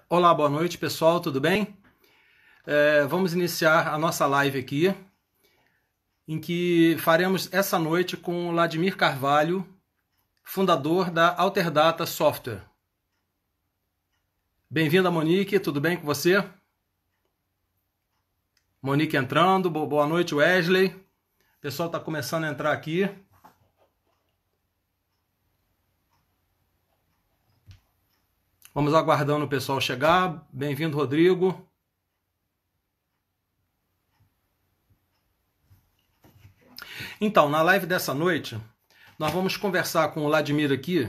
Olá, boa noite, pessoal, tudo bem? Vamos iniciar a nossa live aqui, em que faremos essa noite com o Vladimir Carvalho, fundador da Alterdata Software. Bem-vinda, Monique, tudo bem com você? Monique entrando, boa noite, Wesley. O pessoal está começando a entrar aqui. Vamos aguardando o pessoal chegar. Bem-vindo, Rodrigo. Então, na live dessa noite, nós vamos conversar com o Vladimir aqui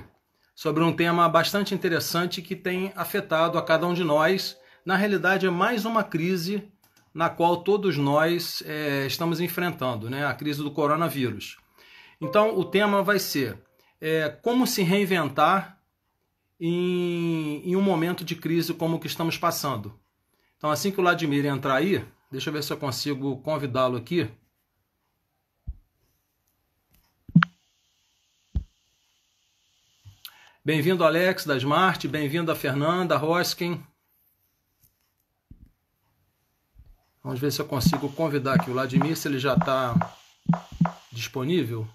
sobre um tema bastante interessante que tem afetado a cada um de nós. Na realidade, é mais uma crise na qual todos nós estamos enfrentando, né? A crise do coronavírus. Então, o tema vai ser como se reinventar em um momento de crise como o que estamos passando. Então, assim que o Vladimir entrar aí, deixa eu ver se eu consigo convidá-lo aqui. Bem-vindo, Alex, da Smart. Bem-vindo a Fernanda Roskin. Vamos ver se eu consigo convidar aqui o Vladimir, se ele já está disponível.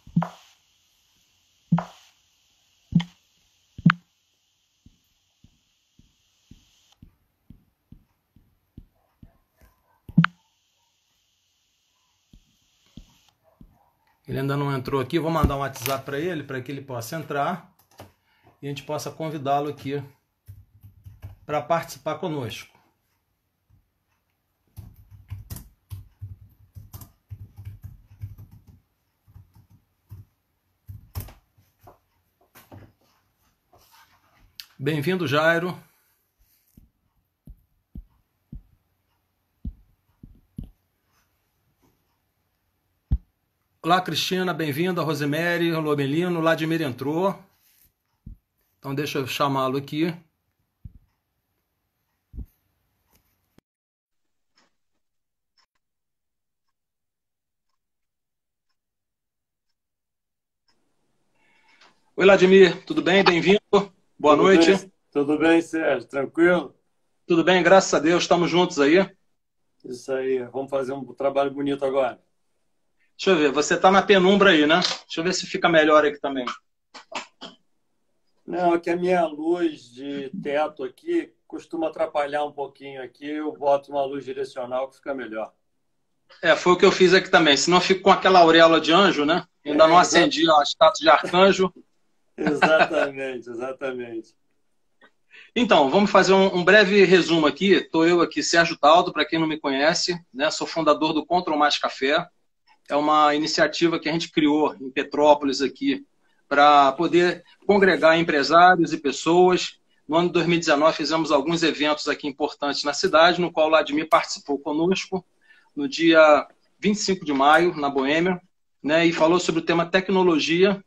Ele ainda não entrou aqui. Vou mandar um WhatsApp para que ele possa entrar e a gente possa convidá-lo aqui para participar conosco. Bem-vindo, Jairo. Olá, Cristina, bem-vinda. Rosemary, Lomelino, o Vladimir entrou. Então deixa eu chamá-lo aqui. Oi, Vladimir, tudo bem? Bem-vindo. Boa noite. Tudo bem, Sérgio? Tranquilo? Tudo bem, graças a Deus. Estamos juntos aí. Isso aí. Vamos fazer um trabalho bonito agora. Deixa eu ver, você está na penumbra aí, né? Deixa eu ver se fica melhor aqui também. Não, é que a minha luz de teto aqui costuma atrapalhar um pouquinho aqui. Eu boto uma luz direcional que fica melhor. Foi o que eu fiz aqui também. Senão eu fico com aquela auréola de anjo, né? Ainda não acendi a status de arcanjo. Exatamente, exatamente. Então, vamos fazer um breve resumo aqui. Estou eu aqui, Sérgio Taldo, para quem não me conhece, né? Sou fundador do Control Mais Café. É uma iniciativa que a gente criou em Petrópolis aqui para poder congregar empresários e pessoas. No ano de 2019 fizemos alguns eventos aqui importantes na cidade, no qual o Vladimir participou conosco no dia 25 de maio, na Boêmia, né, e falou sobre o tema tecnologia,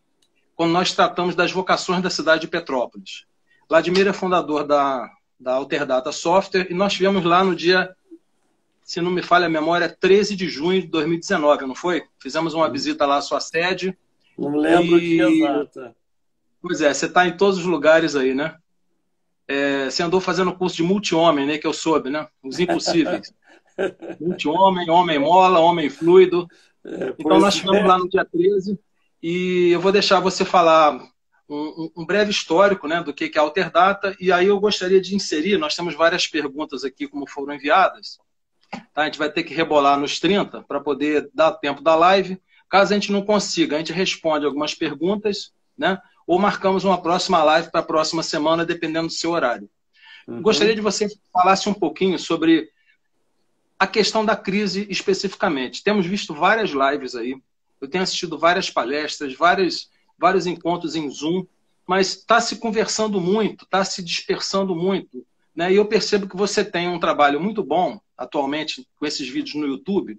quando nós tratamos das vocações da cidade de Petrópolis. Vladimir é fundador da Alterdata Software e nós tivemos lá no dia, se não me falha a memória, 13 de junho de 2019, não foi? Fizemos uma visita lá à sua sede. Não lembro o dia exato. Pois é, você está em todos os lugares aí, né? Você andou fazendo curso de multi-homem, né? Que eu soube, né? Os impossíveis. Multi-homem, homem-mola, homem-fluido. Então nós estivemos lá no dia 13 e eu vou deixar você falar um breve histórico, né, do que é a Alterdata, e aí eu gostaria de inserir, nós temos várias perguntas aqui como foram enviadas, tá? A gente vai ter que rebolar nos 30 para poder dar tempo da live. Caso a gente não consiga, a gente responde algumas perguntas, né, ou marcamos uma próxima live para a próxima semana, dependendo do seu horário. Gostaria de você falasse um pouquinho sobre a questão da crise especificamente. Temos visto várias lives aí, eu tenho assistido várias palestras, vários encontros em Zoom, mas está se conversando muito, está se dispersando muito, né? E eu percebo que você tem um trabalho muito bom, atualmente, com esses vídeos no YouTube.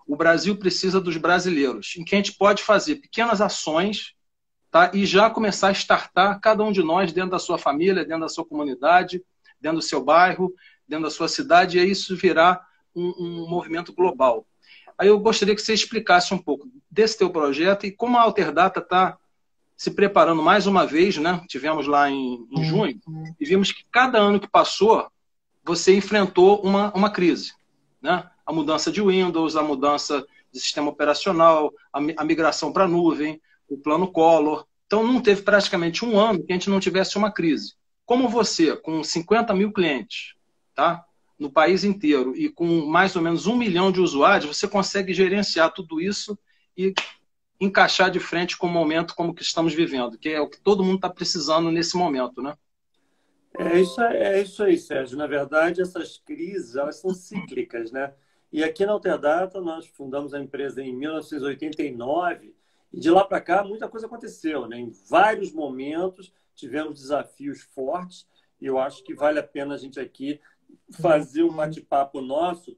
O Brasil precisa dos brasileiros, em que a gente pode fazer pequenas ações, tá? E já começar a startar cada um de nós dentro da sua família, dentro da sua comunidade, dentro do seu bairro, dentro da sua cidade, e aí isso virá um movimento global. Aí eu gostaria que você explicasse um pouco desse teu projeto e como a Alterdata está se preparando mais uma vez, né? Tivemos lá em junho e vimos que cada ano que passou você enfrentou uma crise, né? A mudança de Windows, a mudança de sistema operacional, a migração para a nuvem, o plano Collor. Então, não teve praticamente um ano que a gente não tivesse uma crise. Como você, com 50 mil clientes, tá? No país inteiro, e com mais ou menos 1 milhão de usuários, você consegue gerenciar tudo isso e encaixar de frente com o momento como que estamos vivendo, que é o que todo mundo está precisando nesse momento, né? É isso aí, Sérgio. Na verdade, essas crises, elas são cíclicas, né? E aqui na Alterdata, nós fundamos a empresa em 1989 e de lá para cá muita coisa aconteceu, né? Em vários momentos tivemos desafios fortes e eu acho que vale a pena a gente aqui fazer um bate-papo nosso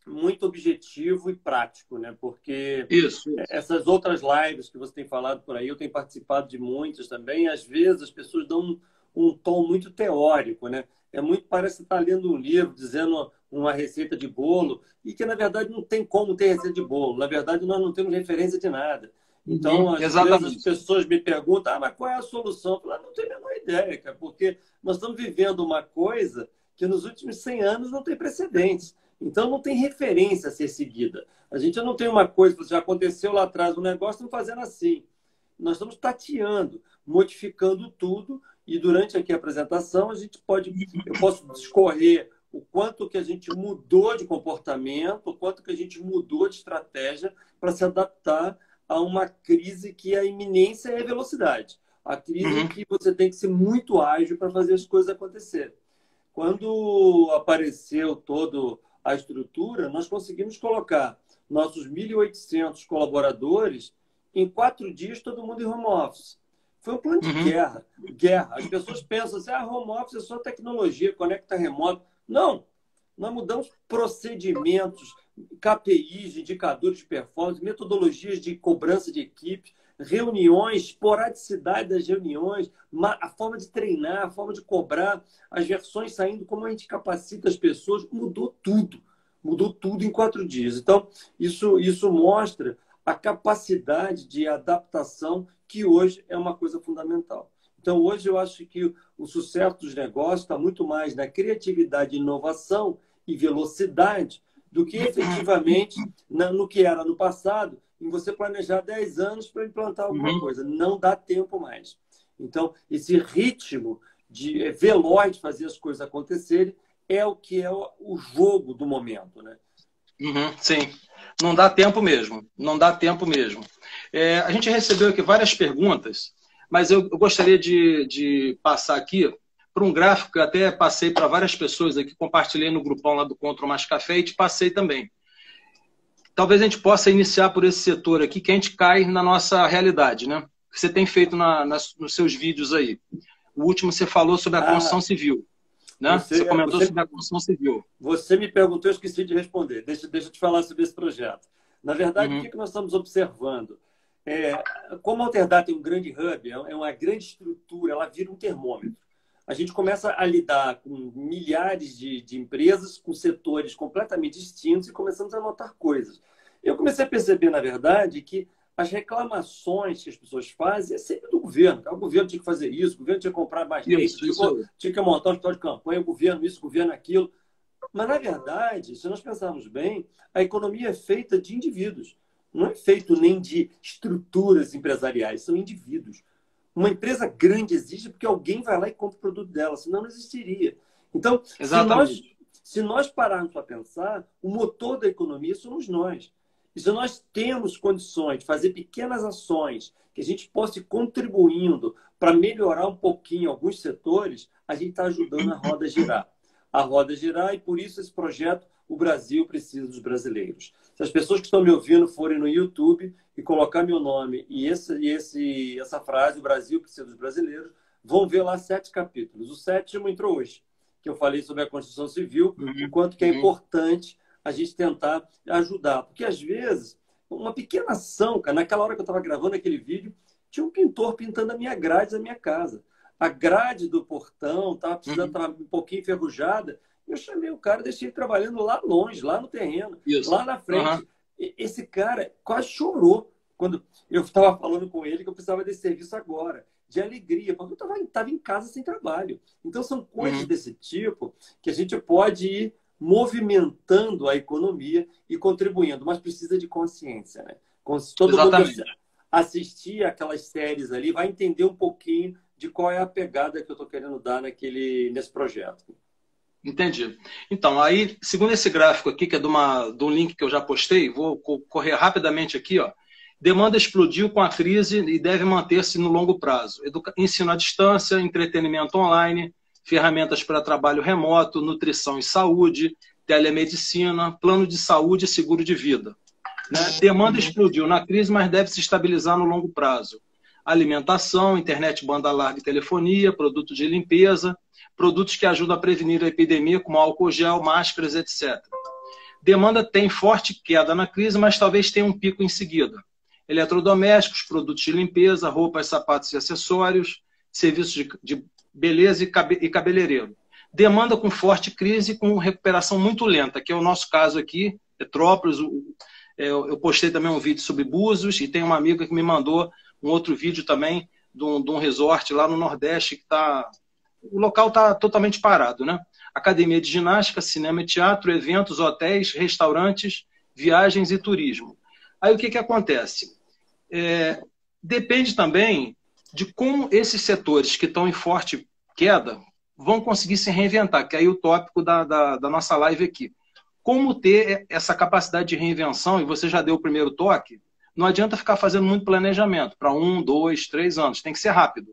muito objetivo e prático, né? Porque Isso. essas outras lives que você tem falado por aí, eu tenho participado de muitas também, e às vezes as pessoas dão um tom muito teórico, né? É muito, parece que está lendo um livro, dizendo uma receita de bolo, e que, na verdade, não tem como ter receita de bolo. Na verdade, nós não temos referência de nada. Então, às vezes as pessoas me perguntam, mas qual é a solução? Eu falo, não tenho a menor ideia, cara, porque nós estamos vivendo uma coisa que nos últimos 100 anos não tem precedentes. Então, não tem referência a ser seguida. A gente não tem uma coisa que já aconteceu lá atrás, um negócio, estamos fazendo assim. Nós estamos tateando, modificando tudo, e durante aqui a apresentação eu posso discorrer o quanto que a gente mudou de comportamento, o quanto que a gente mudou de estratégia para se adaptar a uma crise que a iminência é a velocidade. A crise que você tem que ser muito ágil para fazer as coisas acontecerem. Quando apareceu toda a estrutura, nós conseguimos colocar nossos 1.800 colaboradores em 4 dias, todo mundo em home office. Foi um plano de guerra. As pessoas pensam assim, home office é só tecnologia, conecta remoto. Não, nós mudamos procedimentos, KPIs, indicadores de performance, metodologias de cobrança de equipe, reuniões, esporadicidade das reuniões, a forma de treinar, a forma de cobrar, as versões saindo, como a gente capacita as pessoas, mudou tudo. Mudou tudo em 4 dias. Então, isso mostra a capacidade de adaptação, que hoje é uma coisa fundamental. Então, hoje eu acho que o sucesso dos negócios está muito mais na criatividade, inovação e velocidade do que efetivamente no que era no passado, em você planejar 10 anos para implantar alguma coisa. Não dá tempo mais. Então, esse ritmo veloz de fazer as coisas acontecerem é o que é o jogo do momento, né? Sim, não dá tempo mesmo. Não dá tempo mesmo. A gente recebeu aqui várias perguntas, mas eu gostaria de passar aqui para um gráfico que eu até passei para várias pessoas aqui, compartilhei no grupão lá do Contra Mais Café e te passei também. Talvez a gente possa iniciar por esse setor aqui, que a gente cai na nossa realidade, né? Que você tem feito nos seus vídeos aí. O último você falou sobre a construção civil. Né? Você comentou sobre a construção civil. Você me perguntou, eu esqueci de responder. Deixa eu te falar sobre esse projeto. Na verdade, o que nós estamos observando? Como a Alterdata é um grande hub, é uma grande estrutura, ela vira um termômetro. A gente começa a lidar com milhares de empresas, com setores completamente distintos e começamos a notar coisas. Eu comecei a perceber, na verdade, que as reclamações que as pessoas fazem é sempre do governo. O governo tinha que fazer isso, o governo tinha que comprar mais leite, tinha que montar um hospital de campanha, o governo isso, o governo aquilo. Mas, na verdade, se nós pensarmos bem, a economia é feita de indivíduos. Não é feito nem de estruturas empresariais, são indivíduos. Uma empresa grande existe porque alguém vai lá e compra o produto dela, senão não existiria. Então, se nós pararmos para pensar, o motor da economia somos nós. E se nós temos condições de fazer pequenas ações que a gente possa ir contribuindo para melhorar um pouquinho alguns setores, a gente está ajudando a roda a girar. A roda a girar, e por isso esse projeto, o Brasil precisa dos brasileiros. Se as pessoas que estão me ouvindo forem no YouTube e colocar meu nome e essa frase, o Brasil precisa dos brasileiros, vão ver lá 7 capítulos. O 7º entrou hoje, que eu falei sobre a construção civil, o quanto que é importante a gente tentar ajudar. Porque, às vezes, uma pequena ação, cara, naquela hora que eu estava gravando aquele vídeo, tinha um pintor pintando a minha grade da minha casa. A grade do portão estava precisando, estava um pouquinho enferrujada. Eu chamei o cara, deixei ele trabalhando lá longe, lá no terreno, lá na frente. Esse cara quase chorou quando eu estava falando com ele que eu precisava desse serviço agora. de alegria, porque eu estava em casa sem trabalho. Então, são coisas Uhum. desse tipo que a gente pode ir movimentando a economia e contribuindo, mas precisa de consciência, né? Todo mundo Exatamente. assistir aquelas séries ali vai entender um pouquinho de qual é a pegada que eu estou querendo dar nesse projeto. Entendi. Então, aí, segundo esse gráfico aqui, que é de um link que eu já postei, vou correr rapidamente aqui, ó. Demanda explodiu com a crise e deve manter-se no longo prazo. Ensino à distância, entretenimento online, ferramentas para trabalho remoto, nutrição e saúde, telemedicina, plano de saúde e seguro de vida. Né? Demanda explodiu na crise, mas deve se estabilizar no longo prazo. Alimentação, internet banda larga e telefonia, produtos de limpeza, produtos que ajudam a prevenir a epidemia, como álcool gel, máscaras, etc. Demanda tem forte queda na crise, mas talvez tenha um pico em seguida. Eletrodomésticos, produtos de limpeza, roupas, sapatos e acessórios, serviços de beleza e cabeleireiro. Demanda com forte crise e com recuperação muito lenta, que é o nosso caso aqui, Petrópolis. Eu postei também um vídeo sobre Búzios e tem uma amiga que me mandou um outro vídeo também de um resort lá no Nordeste que o local está totalmente parado, né? Academia de ginástica, cinema e teatro, eventos, hotéis, restaurantes, viagens e turismo. Aí o que acontece? Depende também de como esses setores que estão em forte queda vão conseguir se reinventar, que é aí o tópico da nossa live aqui. Como ter essa capacidade de reinvenção, e você já deu o primeiro toque, não adianta ficar fazendo muito planejamento para 1, 2, 3 anos, tem que ser rápido.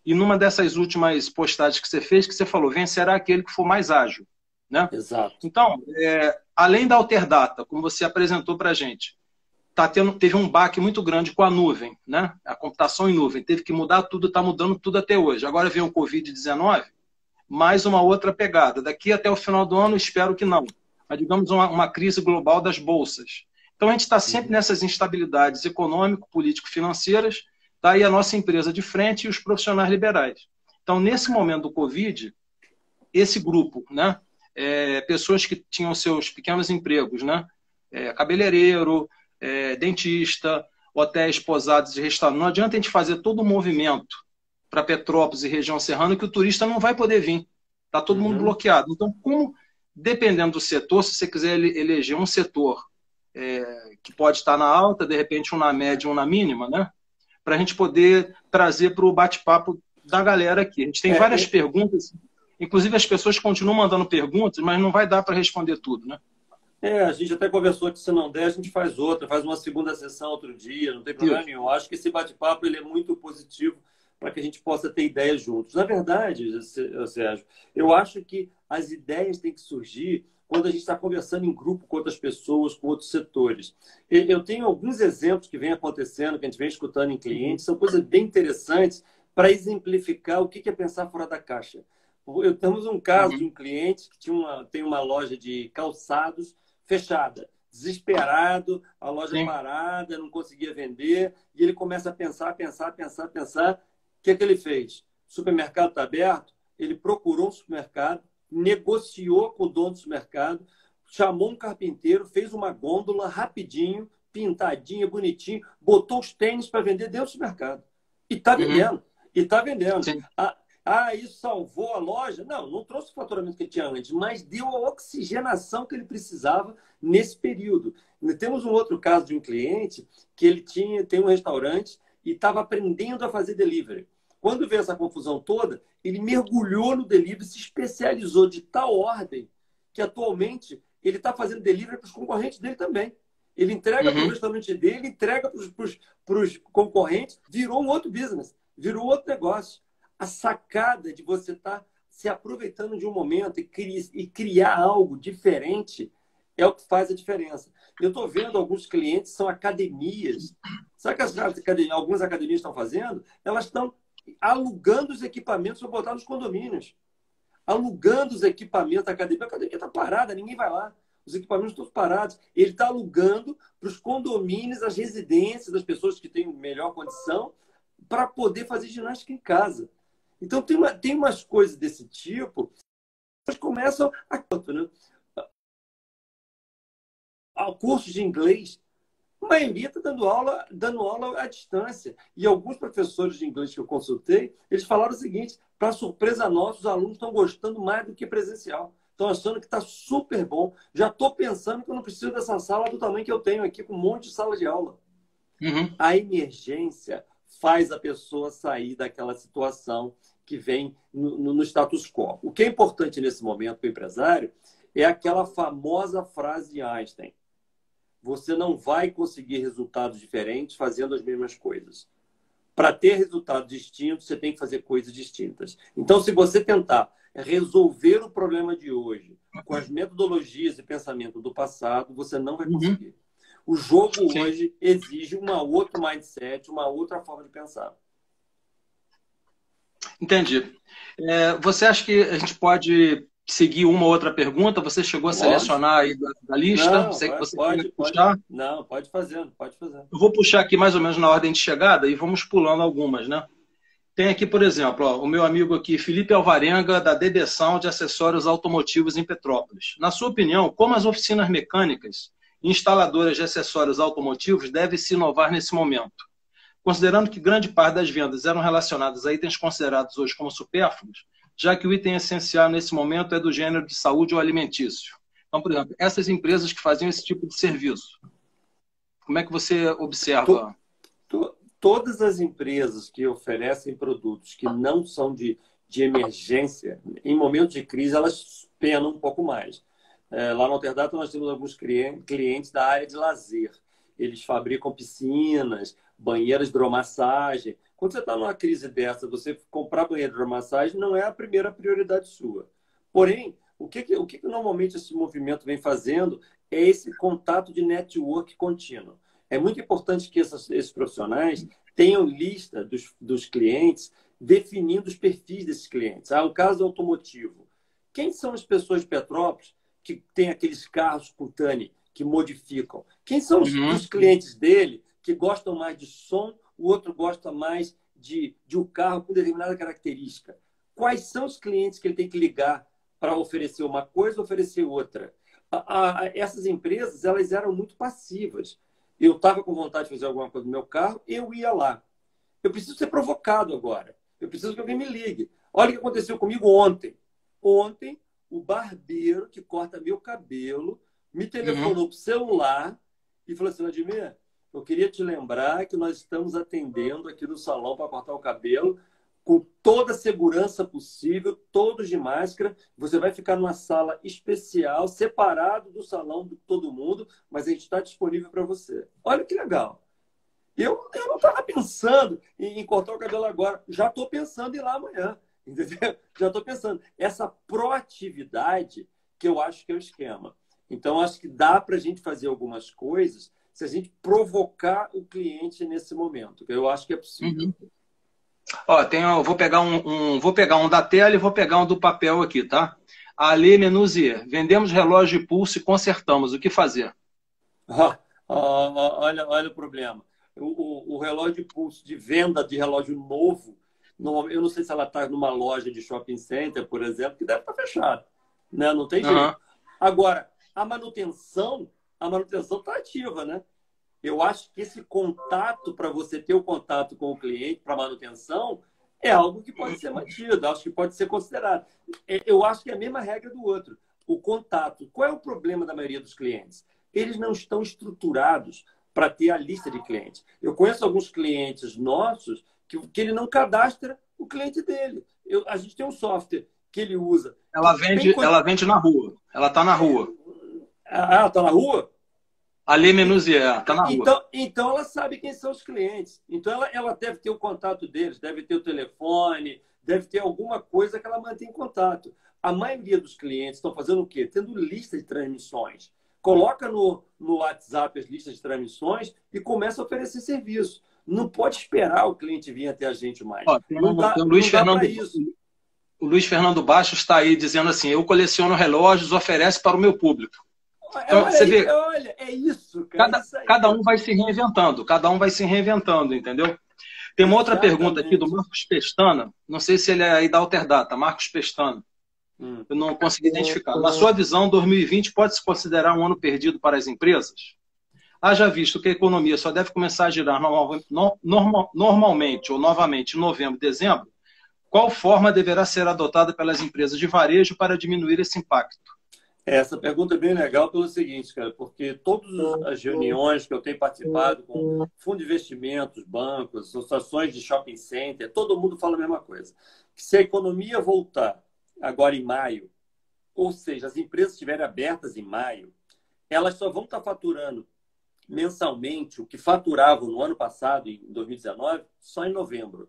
E numa dessas últimas postagens que você fez, que você falou, vencerá aquele que for mais ágil. Né? Exato. Então, além da Alterdata, como você apresentou para a gente, teve um baque muito grande com a nuvem, né? A computação em nuvem, teve que mudar tudo, está mudando tudo até hoje. Agora vem o Covid-19, mais uma outra pegada. Daqui até o final do ano, espero que não. Mas digamos uma crise global das bolsas. Então a gente está sempre nessas instabilidades econômico, político, financeiras, está aí a nossa empresa de frente e os profissionais liberais. Então, nesse momento do Covid, esse grupo, né, pessoas que tinham seus pequenos empregos, né, cabeleireiro, dentista, hotéis, pousadas e restaurantes, não adianta a gente fazer todo o movimento para Petrópolis e região serrana que o turista não vai poder vir. Está todo mundo bloqueado. Então, dependendo do setor, se você quiser eleger um setor que pode estar na alta, de repente um na média, um na mínima, né? Para a gente poder trazer para o bate-papo da galera aqui. A gente tem várias perguntas, inclusive as pessoas continuam mandando perguntas, mas não vai dar para responder tudo, né? A gente até conversou que se não der, a gente faz outra, faz uma segunda sessão outro dia, não tem problema nenhum. Acho que esse bate-papo ele é muito positivo para que a gente possa ter ideias juntos. Na verdade, Sérgio, eu acho que as ideias têm que surgir quando a gente está conversando em grupo com outras pessoas, com outros setores. Eu tenho alguns exemplos que vem acontecendo, que a gente vem escutando em clientes, são coisas bem interessantes para exemplificar o que é pensar fora da caixa. Temos um caso de um cliente que tem uma loja de calçados fechada, desesperado, a loja parada, não conseguia vender, e ele começa a pensar. O que ele fez? O supermercado está aberto, ele procurou um supermercado, negociou com o dono do supermercado, chamou um carpinteiro, fez uma gôndola rapidinho, pintadinha, bonitinho, botou os tênis para vender dentro do supermercado. E está vendendo. Isso salvou a loja? Não trouxe o faturamento que ele tinha antes, mas deu a oxigenação que ele precisava nesse período. Temos um outro caso de um cliente que ele tem um restaurante e estava aprendendo a fazer delivery. Quando veio essa confusão toda, ele mergulhou no delivery, se especializou de tal ordem que atualmente ele está fazendo delivery para os concorrentes dele também. Ele entrega para o restaurante dele, entrega para os concorrentes, virou um outro business, virou outro negócio. A sacada de você estar se aproveitando de um momento e criar algo diferente é o que faz a diferença. Eu estou vendo alguns clientes, são academias. Sabe o que algumas academias estão fazendo? Elas estão alugando os equipamentos para botar nos condomínios. Alugando os equipamentos da academia. A academia está parada, ninguém vai lá. Os equipamentos estão parados. Ele está alugando para os condomínios, as residências das pessoas que têm melhor condição para poder fazer ginástica em casa. Então, tem umas coisas desse tipo que começam a... Né? Ao curso de inglês. A maioria está dando aula à distância. E alguns professores de inglês que eu consultei, eles falaram o seguinte: para surpresa nossa, os alunos estão gostando mais do que presencial. Estão achando que está super bom. Já estou pensando que eu não preciso dessa sala do tamanho que eu tenho aqui, com um monte de sala de aula. Uhum. A emergência faz a pessoa sair daquela situação que vem no status quo. O que é importante nesse momento para o empresário é aquela famosa frase de Einstein: você não vai conseguir resultados diferentes fazendo as mesmas coisas. Para ter resultados distintos, você tem que fazer coisas distintas. Então, se você tentar resolver o problema de hoje com as metodologias e pensamento do passado, você não vai conseguir. O jogo hoje exige uma outra mindset, uma outra forma de pensar. Entendi. Você acha que a gente pode seguir uma ou outra pergunta? Você chegou a selecionar aí da lista? Não, Sei que você pode puxar. Não, pode fazer, pode fazer. Eu vou puxar aqui mais ou menos na ordem de chegada e vamos pulando algumas, né? Tem aqui, por exemplo, ó, o meu amigo aqui, Felipe Alvarenga, da DB Sound de Acessórios Automotivos em Petrópolis. Na sua opinião, como as oficinas mecânicas e instaladoras de acessórios automotivos devem se inovar nesse momento? Considerando que grande parte das vendas eram relacionadas a itens considerados hoje como supérfluos, já que o item essencial nesse momento é do gênero de saúde ou alimentício. Então, por exemplo, essas empresas que faziam esse tipo de serviço, como é que você observa? Todas as empresas que oferecem produtos que não são de emergência, em momentos de crise, elas penam um pouco mais. Lá no Alterdata, nós temos alguns clientes da área de lazer. Eles fabricam piscinas, banheiras de hidromassagem. Quando você está numa crise dessa, você comprar banheiro de hidromassagem não é a primeira prioridade sua. Porém, o que normalmente esse movimento vem fazendo é esse contato de network contínuo. É muito importante que esses profissionais tenham lista dos clientes, definindo os perfis desses clientes. Um caso automotivo. Quem são as pessoas de Petrópolis que têm aqueles carros Cutane que modificam? Quem são os clientes dele que gostam mais de som, o outro gosta mais de um carro com determinada característica? Quais são os clientes que ele tem que ligar para oferecer uma coisa ou oferecer outra? Essas empresas, elas eram muito passivas. Eu estava com vontade de fazer alguma coisa no meu carro, eu ia lá. Eu preciso ser provocado agora. Eu preciso que alguém me ligue. Olha o que aconteceu comigo ontem. Ontem, o barbeiro que corta meu cabelo me telefonou para o celular e falou assim: Vladimir, eu queria te lembrar que nós estamos atendendo aqui no salão para cortar o cabelo com toda a segurança possível, todos de máscara. Você vai ficar numa sala especial, separado do salão de todo mundo, mas a gente está disponível para você. Olha que legal. Eu não estava pensando em cortar o cabelo agora. Já estou pensando em ir lá amanhã. Entendeu? Já estou pensando. Essa proatividade que eu acho que é o esquema. Então, acho que dá para a gente fazer algumas coisas se a gente provocar o cliente nesse momento. Eu acho que é possível. Ó, vou pegar um da tela e vou pegar um do papel aqui, tá? Ale Menuzier, vendemos relógio de pulso e consertamos. O que fazer? Olha o problema. O relógio de pulso de venda de relógio novo, eu não sei se ela está numa loja de shopping center, por exemplo, que deve estar fechada. Né? Não tem jeito. Agora, a manutenção está ativa, né? Eu acho que esse contato, para você ter o contato com o cliente para manutenção, é algo que pode ser mantido, acho que pode ser considerado. Eu acho que é a mesma regra do outro. O contato. Qual é o problema da maioria dos clientes? Eles não estão estruturados para ter a lista de clientes. Eu conheço alguns clientes nossos que ele não cadastra o cliente dele. A gente tem um software que ele usa. Ela vende na rua. Ela está na rua. Está na rua? Ale Menuzier, está na rua. Então ela sabe quem são os clientes. Então ela deve ter o contato deles, deve ter o telefone, deve ter alguma coisa que ela mantém em contato. A maioria dos clientes estão fazendo o quê? Tendo lista de transmissões. Coloca no WhatsApp as listas de transmissões e começa a oferecer serviço. Não pode esperar o cliente vir até a gente mais. O Luiz Fernando Bastos está aí dizendo assim: eu coleciono relógios, oferece para o meu público. Então, você vê, olha, é isso, cara. Cada um vai se reinventando, entendeu? Tem uma outra pergunta aqui do Marcos Pestana, não sei se ele é aí da Alterdata, Marcos Pestana. Eu não consegui identificar. Na sua visão, 2020 pode se considerar um ano perdido para as empresas? Haja visto que a economia só deve começar a girar normalmente ou novamente em novembro, dezembro, qual forma deverá ser adotada pelas empresas de varejo para diminuir esse impacto? Essa pergunta é bem legal pelo seguinte, cara, porque todas as reuniões que eu tenho participado com fundo de investimentos, bancos, associações de shopping center, todo mundo fala a mesma coisa. Que se a economia voltar agora em maio, ou seja, as empresas estiverem abertas em maio, elas só vão estar faturando mensalmente o que faturavam no ano passado, em 2019, só em novembro.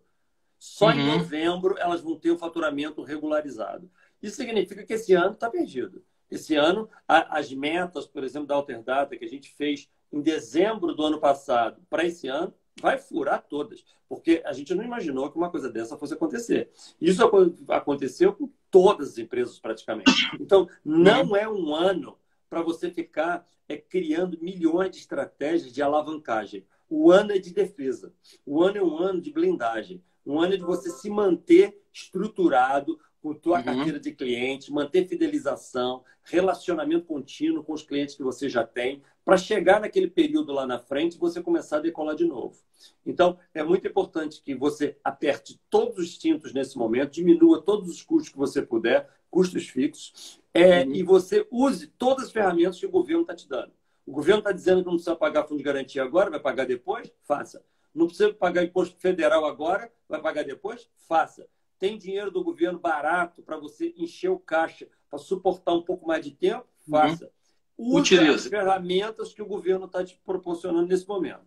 Só em novembro elas vão ter o faturamento regularizado. Isso significa que esse ano está perdido. Esse ano, as metas, por exemplo, da Alterdata, que a gente fez em dezembro do ano passado para esse ano, vai furar todas. Porque a gente não imaginou que uma coisa dessa fosse acontecer. Isso aconteceu com todas as empresas, praticamente. Então, não é um ano para você ficar criando milhões de estratégias de alavancagem. O ano é de defesa. O ano é um ano de blindagem. Um ano é de você se manter estruturado com tua carteira de clientes, manter fidelização, relacionamento contínuo com os clientes que você já tem, para chegar naquele período lá na frente e você começar a decolar de novo. Então, é muito importante que você aperte todos os cintos nesse momento, diminua todos os custos que você puder, custos fixos, e você use todas as ferramentas que o governo está te dando. O governo está dizendo que não precisa pagar fundo de garantia agora, vai pagar depois? Faça. Não precisa pagar imposto federal agora, vai pagar depois? Faça. Tem dinheiro do governo barato para você encher o caixa, para suportar um pouco mais de tempo? Faça. Use as ferramentas que o governo está te proporcionando nesse momento.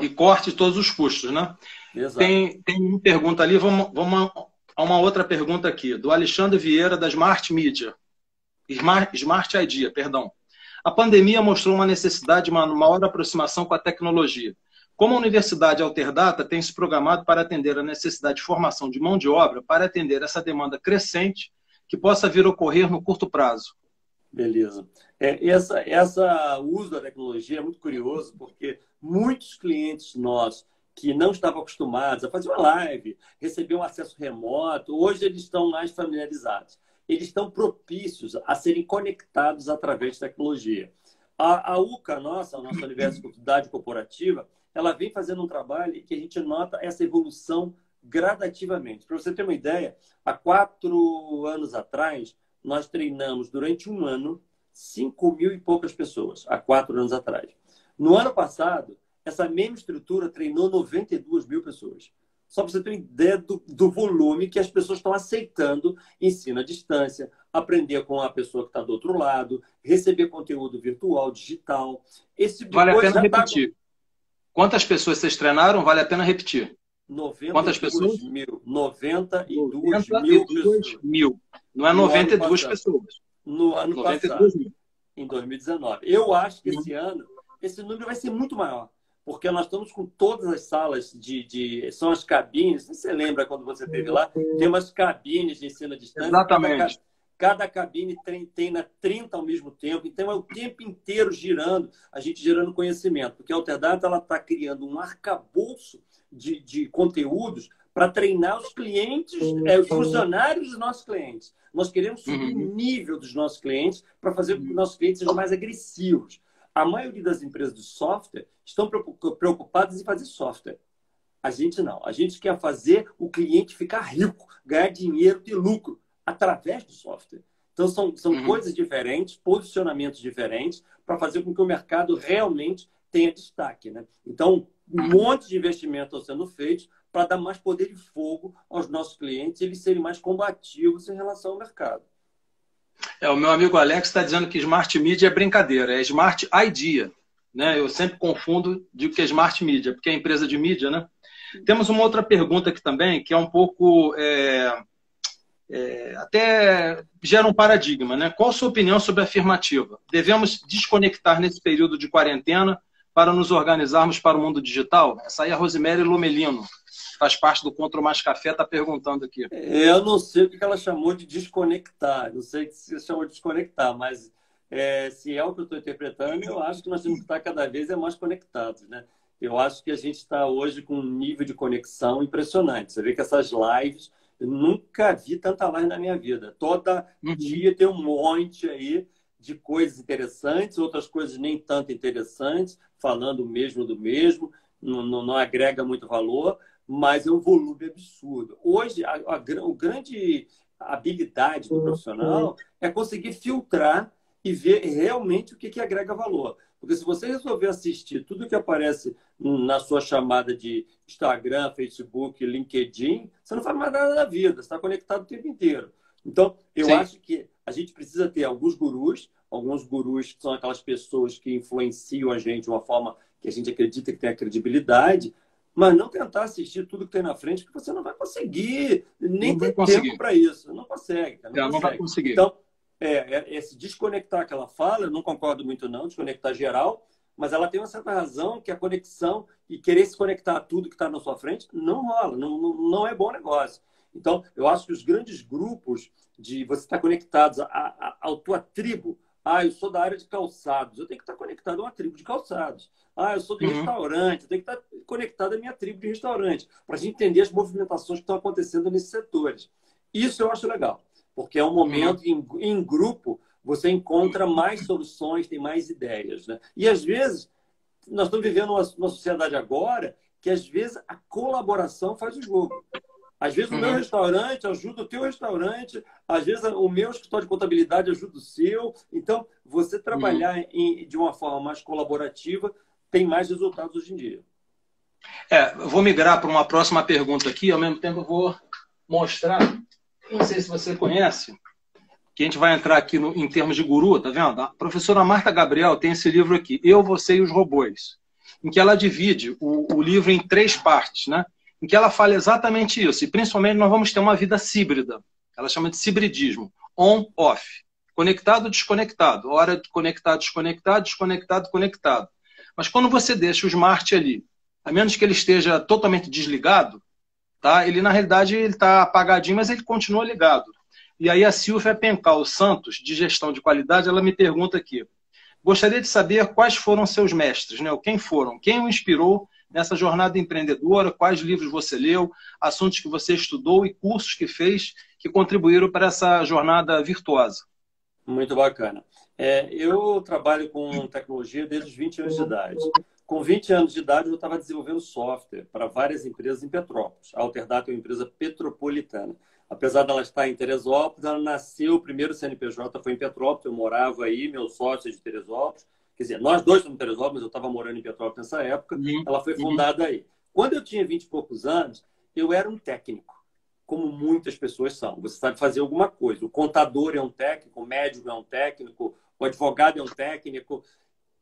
E corte todos os custos, né? Exato. Tem uma pergunta ali, vamos a uma outra pergunta aqui, do Alexandre Vieira, da Smart Media. Smart Idea, perdão. A pandemia mostrou uma necessidade de uma maior aproximação com a tecnologia. Como a Universidade Alterdata tem se programado para atender a necessidade de formação de mão de obra para atender essa demanda crescente que possa vir a ocorrer no curto prazo? Beleza. Essa uso da tecnologia é muito curioso, porque muitos clientes nossos que não estavam acostumados a fazer uma live, receber um acesso remoto, hoje eles estão mais familiarizados. Eles estão propícios a serem conectados através de tecnologia. A UCA, a nossa Universidade Corporativa, ela vem fazendo um trabalho que a gente nota essa evolução gradativamente. Para você ter uma ideia, há 4 anos atrás, nós treinamos durante um ano 5.000 e poucas pessoas, há 4 anos atrás. No ano passado, essa mesma estrutura treinou 92.000 pessoas. Só para você ter uma ideia do volume que as pessoas estão aceitando ensino à distância, aprender com a pessoa que está do outro lado, receber conteúdo virtual, digital. Esse tipo de vale coisa a pena repetir. Quantas pessoas vocês treinaram? Vale a pena repetir. 92 Quantas pessoas? Mil. 92 mil. Não é 92 pessoas. No ano 92 passado, mil. em 2019. Eu acho que esse ano, esse número vai ser muito maior. Porque nós estamos com todas as salas são as cabines. Você lembra quando você esteve lá? Tem umas cabines de ensino à distância. Exatamente. Cada cabine treina 30 ao mesmo tempo. Então, é o tempo inteiro girando, a gente gerando conhecimento. Porque a Alterdata está criando um arcabouço de conteúdos para treinar os clientes, os funcionários dos nossos clientes. Nós queremos subir o nível dos nossos clientes para fazer com que os nossos clientes sejam mais agressivos. A maioria das empresas de software estão preocupadas em fazer software. A gente não. A gente quer fazer o cliente ficar rico, ganhar dinheiro, ter lucro através do software. Então, são coisas diferentes, posicionamentos diferentes, para fazer com que o mercado realmente tenha destaque, né? Então, um monte de investimentos estão sendo feitos para dar mais poder de fogo aos nossos clientes e eles serem mais combativos em relação ao mercado. O meu amigo Alex está dizendo que Smart Media é brincadeira, é Smart Idea. Né? Eu sempre confundo, digo que é Smart Media, porque é empresa de mídia, né? Temos uma outra pergunta aqui também, que é um pouco... até gera um paradigma, né? Qual a sua opinião sobre a afirmativa? Devemos desconectar nesse período de quarentena para nos organizarmos para o mundo digital? Essa aí é a Rosemary Lomelino, faz parte do Contra Mais Café, está perguntando aqui. Eu não sei o que ela chamou de desconectar, não sei se ela chamou de desconectar, mas se é o que eu estou interpretando, eu acho que nós temos que estar cada vez mais conectados, né? Eu acho que a gente está hoje com um nível de conexão impressionante. Você vê que essas lives, eu nunca vi tanta live na minha vida. Todo dia tem um monte aí de coisas interessantes, outras coisas nem tanto interessantes, falando o mesmo do mesmo, não agrega muito valor, mas é um volume absurdo. Hoje, o grande habilidade do profissional é conseguir filtrar e ver realmente o que agrega valor. Porque se você resolver assistir tudo que aparece na sua chamada de Instagram, Facebook, LinkedIn, você não faz mais nada da vida, você está conectado o tempo inteiro. Então, eu Sim. acho que a gente precisa ter alguns gurus que são aquelas pessoas que influenciam a gente de uma forma que a gente acredita que tem a credibilidade, mas não tentar assistir tudo que tem na frente, porque você não vai conseguir, nem ter tempo para isso. Não consegue, cara, não consegue. Não vai conseguir. Então, se desconectar que ela fala, eu não concordo muito não, desconectar geral, mas ela tem uma certa razão que a conexão e querer se conectar a tudo que está na sua frente não rola, não é bom negócio. Então, eu acho que os grandes grupos de você estar conectados à tua tribo. Eu sou da área de calçados, eu tenho que estar conectado a uma tribo de calçados. Eu sou de restaurante, eu tenho que estar conectado à minha tribo de restaurante, para a gente entender as movimentações que estão acontecendo nesses setores. Isso eu acho legal, porque é um momento em grupo você encontra mais soluções, tem mais ideias, né? E às vezes, nós estamos vivendo uma sociedade agora que às vezes a colaboração faz o jogo. Às vezes o meu restaurante ajuda o teu restaurante, às vezes o meu escritório de contabilidade ajuda o seu. Então, você trabalhar de uma forma mais colaborativa tem mais resultados hoje em dia. Eu vou migrar para uma próxima pergunta aqui, ao mesmo tempo eu vou mostrar, não sei se você conhece, que a gente vai entrar aqui em termos de guru, tá vendo? A professora Marta Gabriel tem esse livro aqui, Eu, Você e os Robôs, em que ela divide o livro em 3 partes, né? Em que ela fala exatamente isso. E, principalmente, nós vamos ter uma vida híbrida. Ela chama de hibridismo. On-off. Conectado, desconectado. Hora de conectar, desconectado, desconectado, conectado. Mas quando você deixa o smart ali, a menos que ele esteja totalmente desligado, tá? Ele, na realidade, ele está apagadinho, mas ele continua ligado. E aí a Silvia Pencal Santos, de gestão de qualidade, ela me pergunta aqui. Gostaria de saber quais foram seus mestres, né? Quem foram? Quem o inspirou nessa jornada empreendedora? Quais livros você leu? Assuntos que você estudou e cursos que fez que contribuíram para essa jornada virtuosa? Muito bacana. Eu trabalho com tecnologia desde os 20 anos de idade. Com 20 anos de idade, eu estava desenvolvendo software para várias empresas em Petrópolis. A Alterdata é uma empresa petropolitana. Apesar dela estar em Teresópolis, ela nasceu, o primeiro CNPJ foi em Petrópolis, eu morava aí, meu sócio é de Teresópolis. Quer dizer, nós dois somos de Teresópolis, mas eu estava morando em Petrópolis nessa época. Ela foi fundada aí. Quando eu tinha 20 e poucos anos, eu era um técnico, como muitas pessoas são. Você sabe fazer alguma coisa. O contador é um técnico, o médico é um técnico, o advogado é um técnico.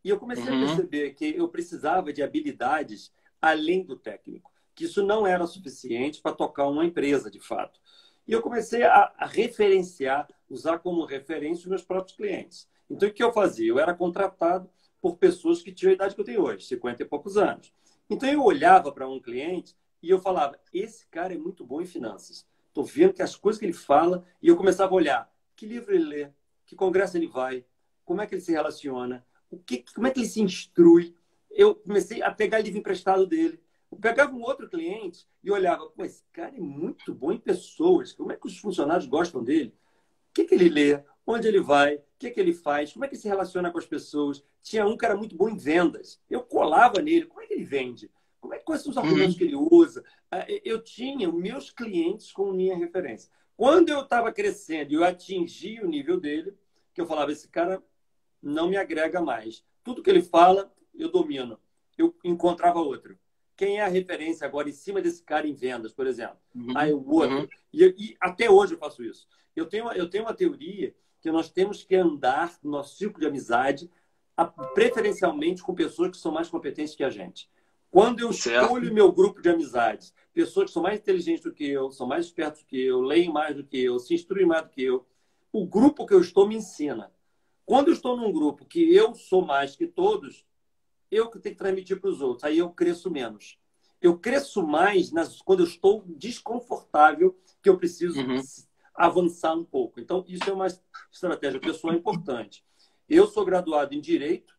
E eu comecei a perceber que eu precisava de habilidades além do técnico, que isso não era suficiente para tocar uma empresa, de fato. E eu comecei a referenciar, usar como referência os meus próprios clientes. Então, o que eu fazia? Eu era contratado por pessoas que tinham a idade que eu tenho hoje, 50 e poucos anos. Então, eu olhava para um cliente e eu falava, esse cara é muito bom em finanças. Estou vendo que as coisas que ele fala, e eu começava a olhar que livro ele lê, que congresso ele vai, como é que ele se relaciona, como é que ele se instrui. Eu comecei a pegar livro emprestado dele. Eu pegava um outro cliente e olhava, pô, esse cara é muito bom em pessoas, como é que os funcionários gostam dele? O que ele lê? Onde ele vai? O que ele faz? Como é que ele se relaciona com as pessoas? Tinha um que era muito bom em vendas. Eu colava nele. Como é que ele vende? Quais são os argumentos que ele usa? Eu tinha meus clientes como minha referência. Quando eu estava crescendo e eu atingi o nível dele, que eu falava, esse cara não me agrega mais. Tudo que ele fala, eu domino. Eu encontrava outro. Quem é a referência agora em cima desse cara em vendas, por exemplo? O outro. E até hoje eu faço isso. Eu tenho uma teoria que nós temos que andar no nosso círculo de amizade, preferencialmente com pessoas que são mais competentes que a gente. Quando eu escolho meu grupo de amizades, pessoas que são mais inteligentes do que eu, são mais espertos do que eu, leem mais do que eu, se instruem mais do que eu, o grupo que eu estou me ensina. Quando eu estou num grupo que eu sou mais que todos, eu que tenho que transmitir para os outros. Aí eu cresço menos. Eu cresço mais quando eu estou desconfortável, que eu preciso avançar um pouco. Então, isso é uma estratégia pessoal importante. Eu sou graduado em Direito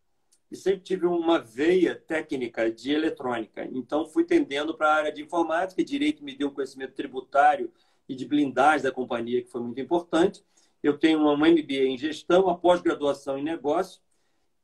e sempre tive uma veia técnica de eletrônica. Então, fui tendendo para a área de informática. Direito me deu um conhecimento tributário e de blindagem da companhia, que foi muito importante. eu tenho um MBA em gestão, uma pós-graduação em negócio,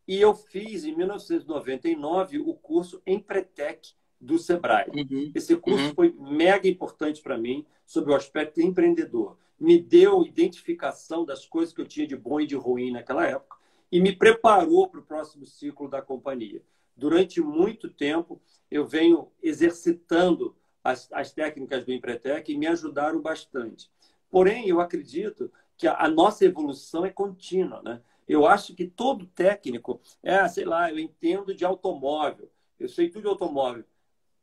e eu fiz, em 1999, o curso Empretec do Sebrae. Uhum. Esse curso Uhum. foi mega importante para mim sobre o aspecto empreendedor. Me deu identificação das coisas que eu tinha de bom e de ruim naquela época e me preparou para o próximo ciclo da companhia. Durante muito tempo, eu venho exercitando as técnicas do Empretec e me ajudaram bastante. Porém, eu acredito que a nossa evolução é contínua, né? Eu acho que todo técnico, sei lá, eu entendo de automóvel, eu sei tudo de automóvel.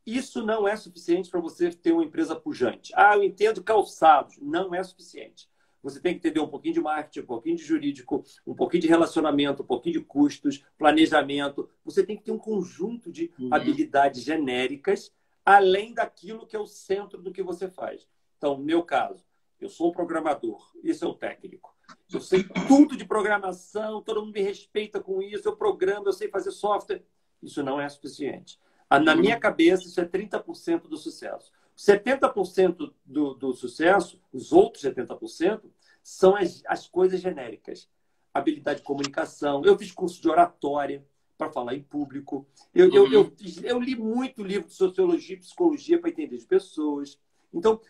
Isso não é suficiente para você ter uma empresa pujante. Eu entendo calçados. Não é suficiente. Você tem que entender um pouquinho de marketing, um pouquinho de jurídico, um pouquinho de relacionamento, um pouquinho de custos, planejamento. Você tem que ter um conjunto de habilidades genéricas, além daquilo que é o centro do que você faz. Então, no meu caso, eu sou um programador, isso é o técnico. Eu sei tudo de programação, todo mundo me respeita com isso, eu programo, eu sei fazer software. Isso não é suficiente. Na minha cabeça, isso é 30% do sucesso. 70% do sucesso, os outros 70%, são as coisas genéricas. Habilidade de comunicação. Eu fiz curso de oratória para falar em público. Eu li muito livro de sociologia e psicologia para entender as pessoas. Então,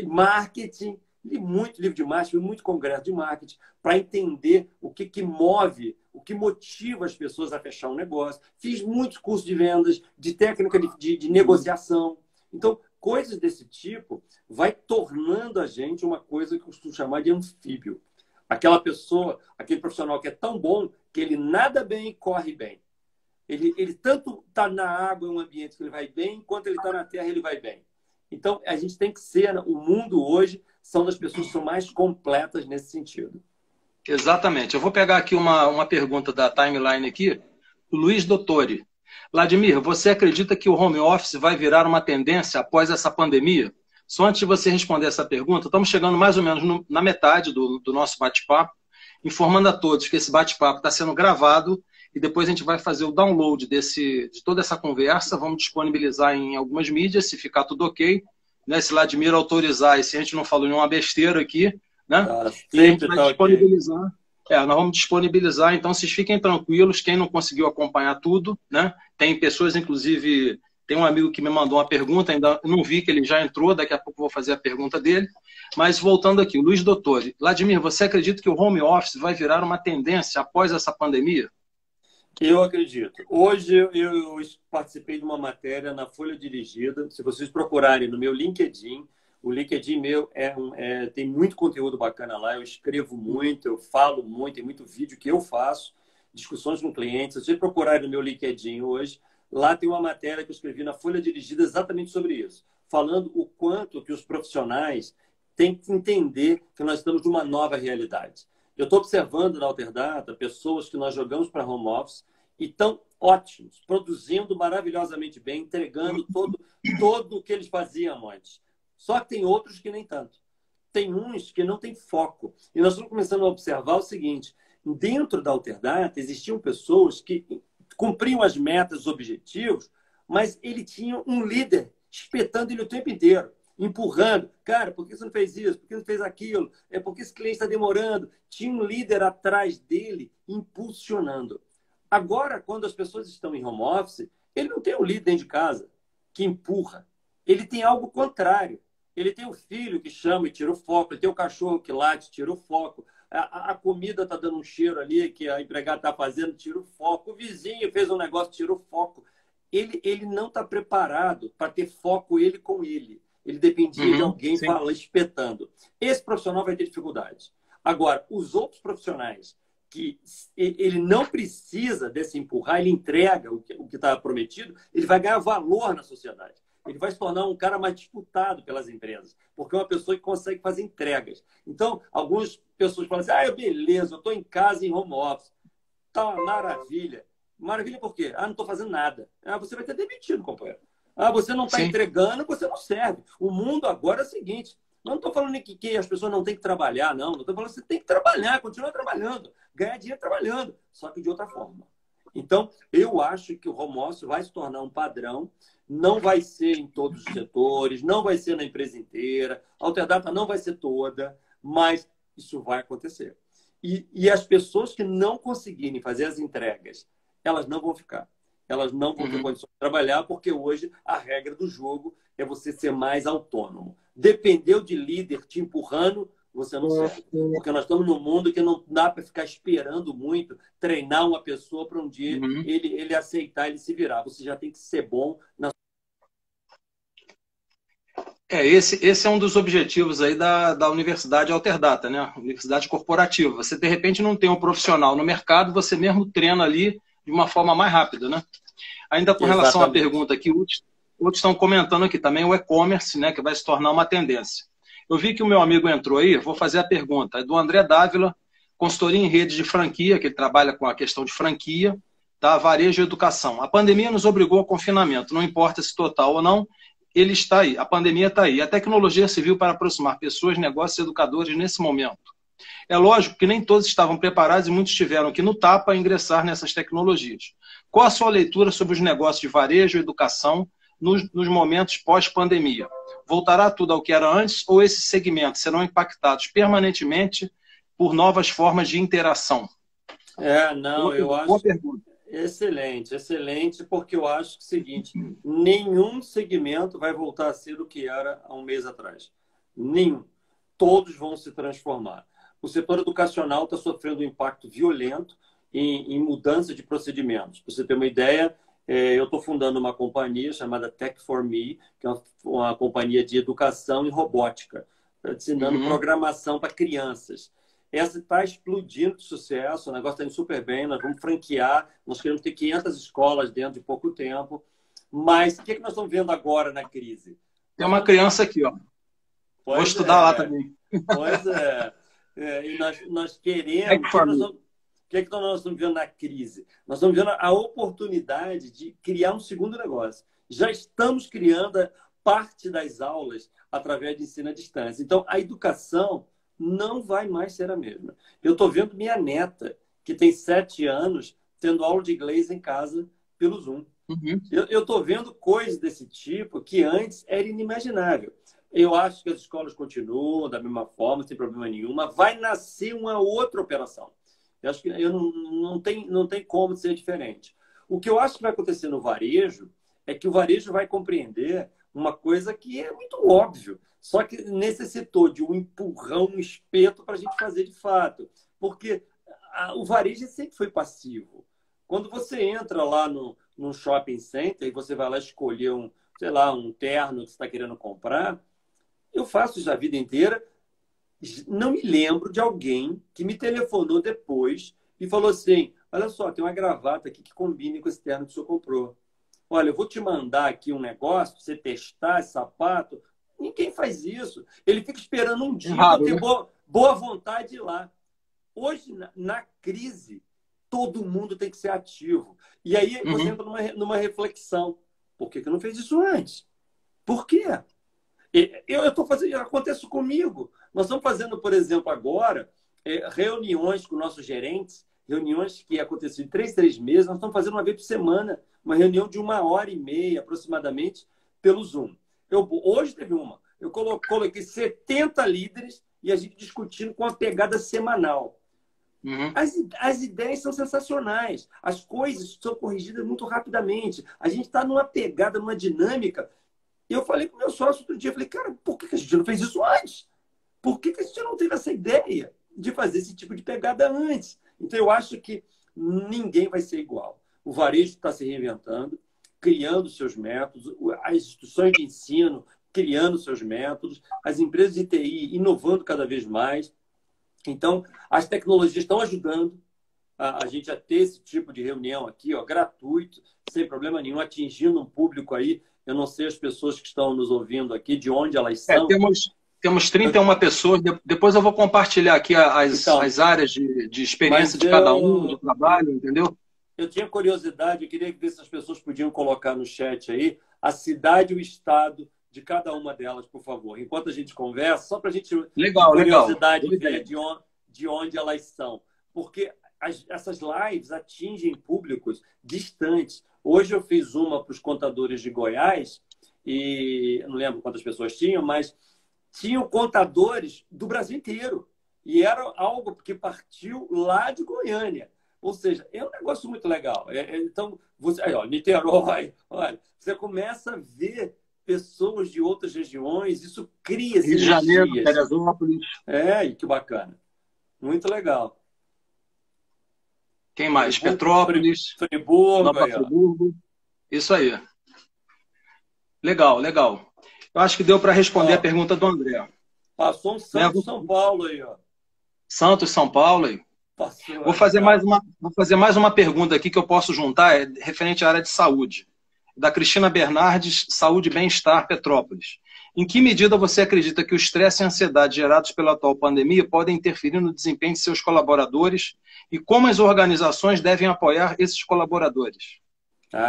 marketing, li muito livro de marketing, muito congresso de marketing, para entender o que move, o que motiva as pessoas a fechar um negócio. Fiz muitos cursos de vendas, de técnica de negociação. Então, coisas desse tipo vai tornando a gente uma coisa que eu costumo chamar de anfíbio. Aquela pessoa, aquele profissional que é tão bom que ele nada bem e corre bem. Ele tanto está na água, em um ambiente que ele vai bem, quanto ele está na terra, ele vai bem. Então, a gente tem que ser... O mundo hoje são das pessoas que são mais completas nesse sentido. Exatamente. Eu vou pegar aqui uma pergunta da timeline aqui, do Luiz Dottori. Vladimir, você acredita que o home office vai virar uma tendência após essa pandemia? Só antes de você responder essa pergunta, estamos chegando mais ou menos na metade do nosso bate-papo, informando a todos que esse bate-papo está sendo gravado e depois a gente vai fazer o download de toda essa conversa, vamos disponibilizar em algumas mídias, se ficar tudo ok, né? Se Vladimir autorizar e se a gente não falou nenhuma besteira aqui, né? E a gente vai disponibilizar. Okay. Nós vamos disponibilizar, então vocês fiquem tranquilos, quem não conseguiu acompanhar tudo, né? Tem pessoas, inclusive, tem um amigo que me mandou uma pergunta, ainda não vi que ele já entrou, daqui a pouco vou fazer a pergunta dele. Mas voltando aqui, o Luiz Dottori. Vladimir, você acredita que o home office vai virar uma tendência após essa pandemia? Eu acredito. Hoje eu participei de uma matéria na Folha Dirigida. Se vocês procurarem no meu LinkedIn, o LinkedIn meu tem muito conteúdo bacana lá. Eu escrevo muito, eu falo muito, tem muito vídeo que eu faço, discussões com clientes. Se vocês procurarem no meu LinkedIn hoje, lá tem uma matéria que eu escrevi na Folha Dirigida exatamente sobre isso, falando o quanto que os profissionais têm que entender que nós estamos numa nova realidade. Eu estou observando na Alterdata pessoas que nós jogamos para home office e estão ótimos, produzindo maravilhosamente bem, entregando todo o que eles faziam antes. Só que tem outros que nem tanto. Tem uns que não têm foco. E nós estamos começando a observar o seguinte, dentro da Alterdata existiam pessoas que cumpriam as metas, os objetivos, mas ele tinha um líder espetando ele o tempo inteiro. Empurrando. Cara, por que você não fez isso? Por que você não fez aquilo? Por que esse cliente está demorando? Tinha um líder atrás dele impulsionando. Agora, quando as pessoas estão em home office, ele não tem um líder dentro de casa que empurra. Ele tem algo contrário. Ele tem o filho que chama e tira o foco. Ele tem o cachorro que late, tira o foco. A comida está dando um cheiro ali que a empregada está fazendo, tira o foco. O vizinho fez um negócio, tira o foco. Ele não está preparado para ter foco ele com ele. Ele dependia de alguém espetando. Esse profissional vai ter dificuldade. Agora, os outros profissionais que ele não precisa desse empurrar, ele entrega o que está prometido, ele vai ganhar valor na sociedade. Ele vai se tornar um cara mais disputado pelas empresas, porque é uma pessoa que consegue fazer entregas. Então, algumas pessoas falam assim, beleza, eu estou em casa em home office. Tá uma maravilha. Maravilha por quê? Não estou fazendo nada. Você vai ter demitido, companheiro. Você não está entregando, você não serve. O mundo agora é o seguinte, não estou falando que as pessoas não têm que trabalhar, não. Não estou falando que você tem que trabalhar, continuar trabalhando, ganhar dinheiro trabalhando, só que de outra forma. Então, eu acho que o home office vai se tornar um padrão, não vai ser em todos os setores, não vai ser na empresa inteira, a Alterdata não vai ser toda, mas isso vai acontecer. E as pessoas que não conseguirem fazer as entregas, elas não vão ficar. Elas não vão ter condições de trabalhar, porque hoje a regra do jogo é você ser mais autônomo. Dependeu de líder te empurrando, você não serve. Porque nós estamos num mundo que não dá para ficar esperando muito, treinar uma pessoa para um dia ele aceitar, ele se virar. Você já tem que ser bom na... Esse é um dos objetivos aí da Universidade Alterdata, né? Universidade corporativa. Você, de repente, não tem um profissional no mercado, você mesmo treina ali de uma forma mais rápida, né? Ainda com relação à pergunta aqui, outros estão comentando aqui também o e-commerce, né? Que vai se tornar uma tendência. Eu vi que o meu amigo entrou aí, vou fazer a pergunta. É do André Dávila, consultoria em rede de franquia, que ele trabalha com a questão de franquia, tá? Varejo e educação. A pandemia nos obrigou ao confinamento, não importa se total ou não, ele está aí, a pandemia está aí. A tecnologia serviu para aproximar pessoas, negócios e educadores nesse momento. É lógico que nem todos estavam preparados e muitos tiveram que, no tapa, ingressar nessas tecnologias. Qual a sua leitura sobre os negócios de varejo e educação nos momentos pós-pandemia? Voltará tudo ao que era antes ou esses segmentos serão impactados permanentemente por novas formas de interação? Eu acho... Boa pergunta. Excelente, excelente, porque eu acho que é o seguinte, nenhum segmento vai voltar a ser o que era há um mês atrás. Nenhum. Todos vão se transformar. O setor educacional está sofrendo um impacto violento em mudança de procedimentos. Para você ter uma ideia, eu estou fundando uma companhia chamada Tech4Me, que é uma companhia de educação em robótica, ensinando programação para crianças. Essa está explodindo de sucesso, o negócio está indo super bem, nós vamos franquear, nós queremos ter 500 escolas dentro de pouco tempo. Mas o que nós estamos vendo agora na crise? Tem uma criança aqui, ó. Vou estudar lá também. Pois é. E nós queremos... O que nós estamos vendo na crise? Nós estamos vendo a oportunidade de criar um segundo negócio. Já estamos criando parte das aulas através de ensino à distância. Então, a educação não vai mais ser a mesma. Eu estou vendo minha neta, que tem 7 anos, tendo aula de inglês em casa pelo Zoom. Eu estou vendo coisas desse tipo que antes era inimaginável. Eu acho que as escolas continuam da mesma forma, sem problema nenhum, mas vai nascer uma outra operação. Eu acho que não tem como ser diferente. O que eu acho que vai acontecer no varejo é que o varejo vai compreender uma coisa que é muito óbvio, só que necessitou de um empurrão, um espeto para a gente fazer de fato. Porque o varejo sempre foi passivo. Quando você entra lá no shopping center e você vai lá escolher um terno que você está querendo comprar, eu faço isso a vida inteira. Não me lembro de alguém que me telefonou depois e falou assim, olha só, tem uma gravata aqui que combine com esse terno que o senhor comprou. Olha, eu vou te mandar aqui um negócio para você testar esse sapato. Ninguém faz isso. Ele fica esperando um dia para ter boa vontade de ir lá. Hoje, na crise, todo mundo tem que ser ativo. E aí você entra numa reflexão. Por que não fez isso antes? Por quê? Eu estou fazendo, acontece comigo. Nós estamos fazendo, por exemplo, agora, reuniões com nossos gerentes, reuniões que acontecem em 3 meses, nós estamos fazendo uma vez por semana, uma reunião de 1h30 aproximadamente pelo Zoom. Hoje teve uma. Eu coloquei 70 líderes e a gente discutindo com uma pegada semanal. As ideias são sensacionais. As coisas são corrigidas muito rapidamente. A gente está numa pegada, numa dinâmica. E eu falei com o meu sócio outro dia, eu falei, cara, por que a gente não fez isso antes? Por que a gente não teve essa ideia de fazer esse tipo de pegada antes? Então, eu acho que ninguém vai ser igual. O varejo está se reinventando, criando seus métodos, as instituições de ensino criando seus métodos, as empresas de TI inovando cada vez mais. Então, as tecnologias estão ajudando a gente a ter esse tipo de reunião aqui, ó, gratuito, sem problema nenhum, atingindo um público aí. Eu não sei as pessoas que estão nos ouvindo aqui, de onde elas são. Temos 31 pessoas. Depois eu vou compartilhar aqui as áreas de experiência de cada um, de trabalho, entendeu? Eu tinha curiosidade, eu queria ver se as pessoas podiam colocar no chat aí a cidade e o estado de cada uma delas, por favor. Enquanto a gente conversa, só para a gente ter curiosidade de ver de onde elas são. Porque essas lives atingem públicos distantes. Hoje eu fiz uma para os contadores de Goiás, e eu não lembro quantas pessoas tinham, mas tinham contadores do Brasil inteiro. E era algo que partiu lá de Goiânia. Ou seja, é um negócio muito legal. Então, você, aí, ó, Niterói, olha, você começa a ver pessoas de outras regiões, isso cria Rio de Janeiro, sinergias. Teresópolis. E que bacana. Muito legal. Quem mais? Friburgo, Petrópolis, Friburgo, Nova aí, ó. Friburgo. Isso aí. Legal, legal. Eu acho que deu para responder a Ó, pergunta do André. passou um Né? Santos São Paulo aí, ó. Santos, São Paulo. Aí. Passou, Vou legal. fazer mais uma pergunta aqui que eu posso juntar, referente à área de saúde. Da Cristina Bernardes, Saúde e Bem-Estar, Petrópolis. Em que medida você acredita que o estresse e a ansiedade gerados pela atual pandemia podem interferir no desempenho de seus colaboradores e como as organizações devem apoiar esses colaboradores?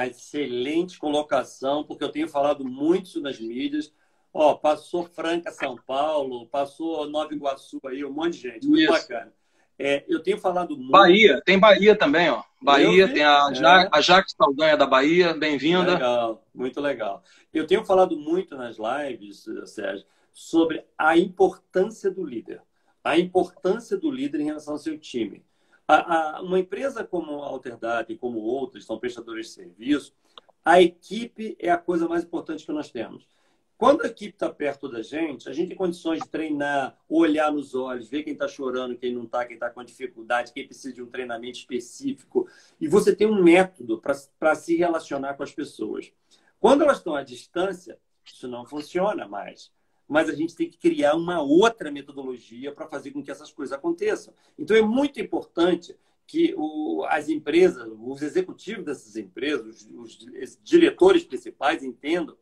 Excelente colocação, porque eu tenho falado muito isso nas mídias. Ó, passou Franca, São Paulo, passou Nova Iguaçu aí, um monte de gente, muito Isso. bacana. Eu tenho falado muito. Bahia, tem Bahia também, ó. Bahia, vi, tem a Jaque Saldanha da Bahia, bem-vinda. Legal, muito legal. Eu tenho falado muito nas lives, Sérgio, sobre a importância do líder. A importância do líder em relação ao seu time. Uma empresa como a Alterdata e como outras, são prestadores de serviço, a equipe é a coisa mais importante que nós temos. Quando a equipe está perto da gente, a gente tem condições de treinar, olhar nos olhos, ver quem está chorando, quem não está, quem está com dificuldade, quem precisa de um treinamento específico. E você tem um método para se relacionar com as pessoas. Quando elas estão à distância, isso não funciona mais. Mas a gente tem que criar uma outra metodologia para fazer com que essas coisas aconteçam. Então, é muito importante que as empresas, os executivos dessas empresas, os diretores principais entendam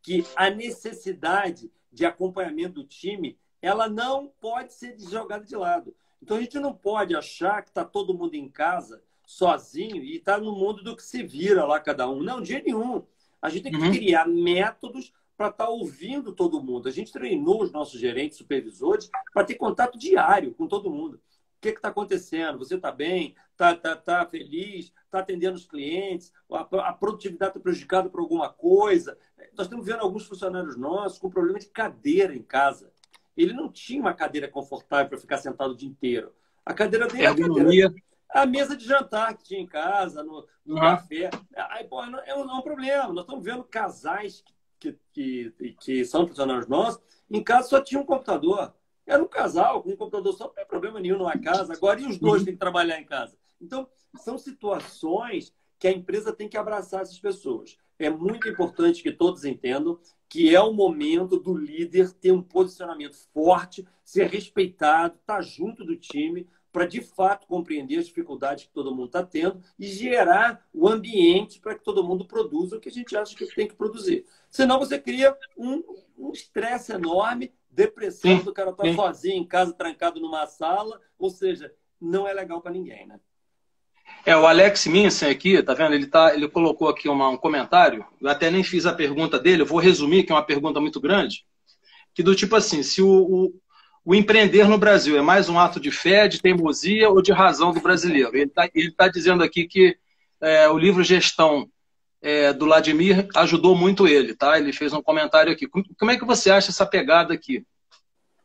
que a necessidade de acompanhamento do time, ela não pode ser jogada de lado. Então, a gente não pode achar que está todo mundo em casa, sozinho, e está no mundo do que se vira lá cada um. Não, de jeito nenhum. A gente tem que criar métodos para estar ouvindo todo mundo. A gente treinou os nossos gerentes, supervisores, para ter contato diário com todo mundo. O que está acontecendo? Você está bem? Está feliz? Está atendendo os clientes? A produtividade está prejudicada por alguma coisa? Nós estamos vendo alguns funcionários nossos com problema de cadeira em casa. Ele não tinha uma cadeira confortável para ficar sentado o dia inteiro. A cadeira dele é a mesa de jantar que tinha em casa, no café. Aí, pô, não é um problema. Nós estamos vendo casais que são funcionários nossos, em casa só tinha um computador. Era um casal com um computador só, não tem problema nenhum numa casa. Agora, e os dois têm que trabalhar em casa? Então, são situações que a empresa tem que abraçar essas pessoas. É muito importante que todos entendam que é o momento do líder ter um posicionamento forte, ser respeitado, estar junto do time, para, de fato, compreender as dificuldades que todo mundo está tendo e gerar o ambiente para que todo mundo produza o que a gente acha que tem que produzir. Senão você cria um estresse enorme, depressão do cara estar sozinho em casa, trancado numa sala, ou seja, não é legal para ninguém, né? O Alex Minsen aqui, tá vendo? Ele colocou aqui um comentário, eu até nem fiz a pergunta dele, eu vou resumir, que é uma pergunta muito grande, que do tipo assim, se o empreender no Brasil é mais um ato de fé, de teimosia ou de razão do brasileiro? Ele tá dizendo aqui que o livro Gestão do Vladimir ajudou muito ele, tá? Ele fez um comentário aqui. Como é que você acha essa pegada aqui?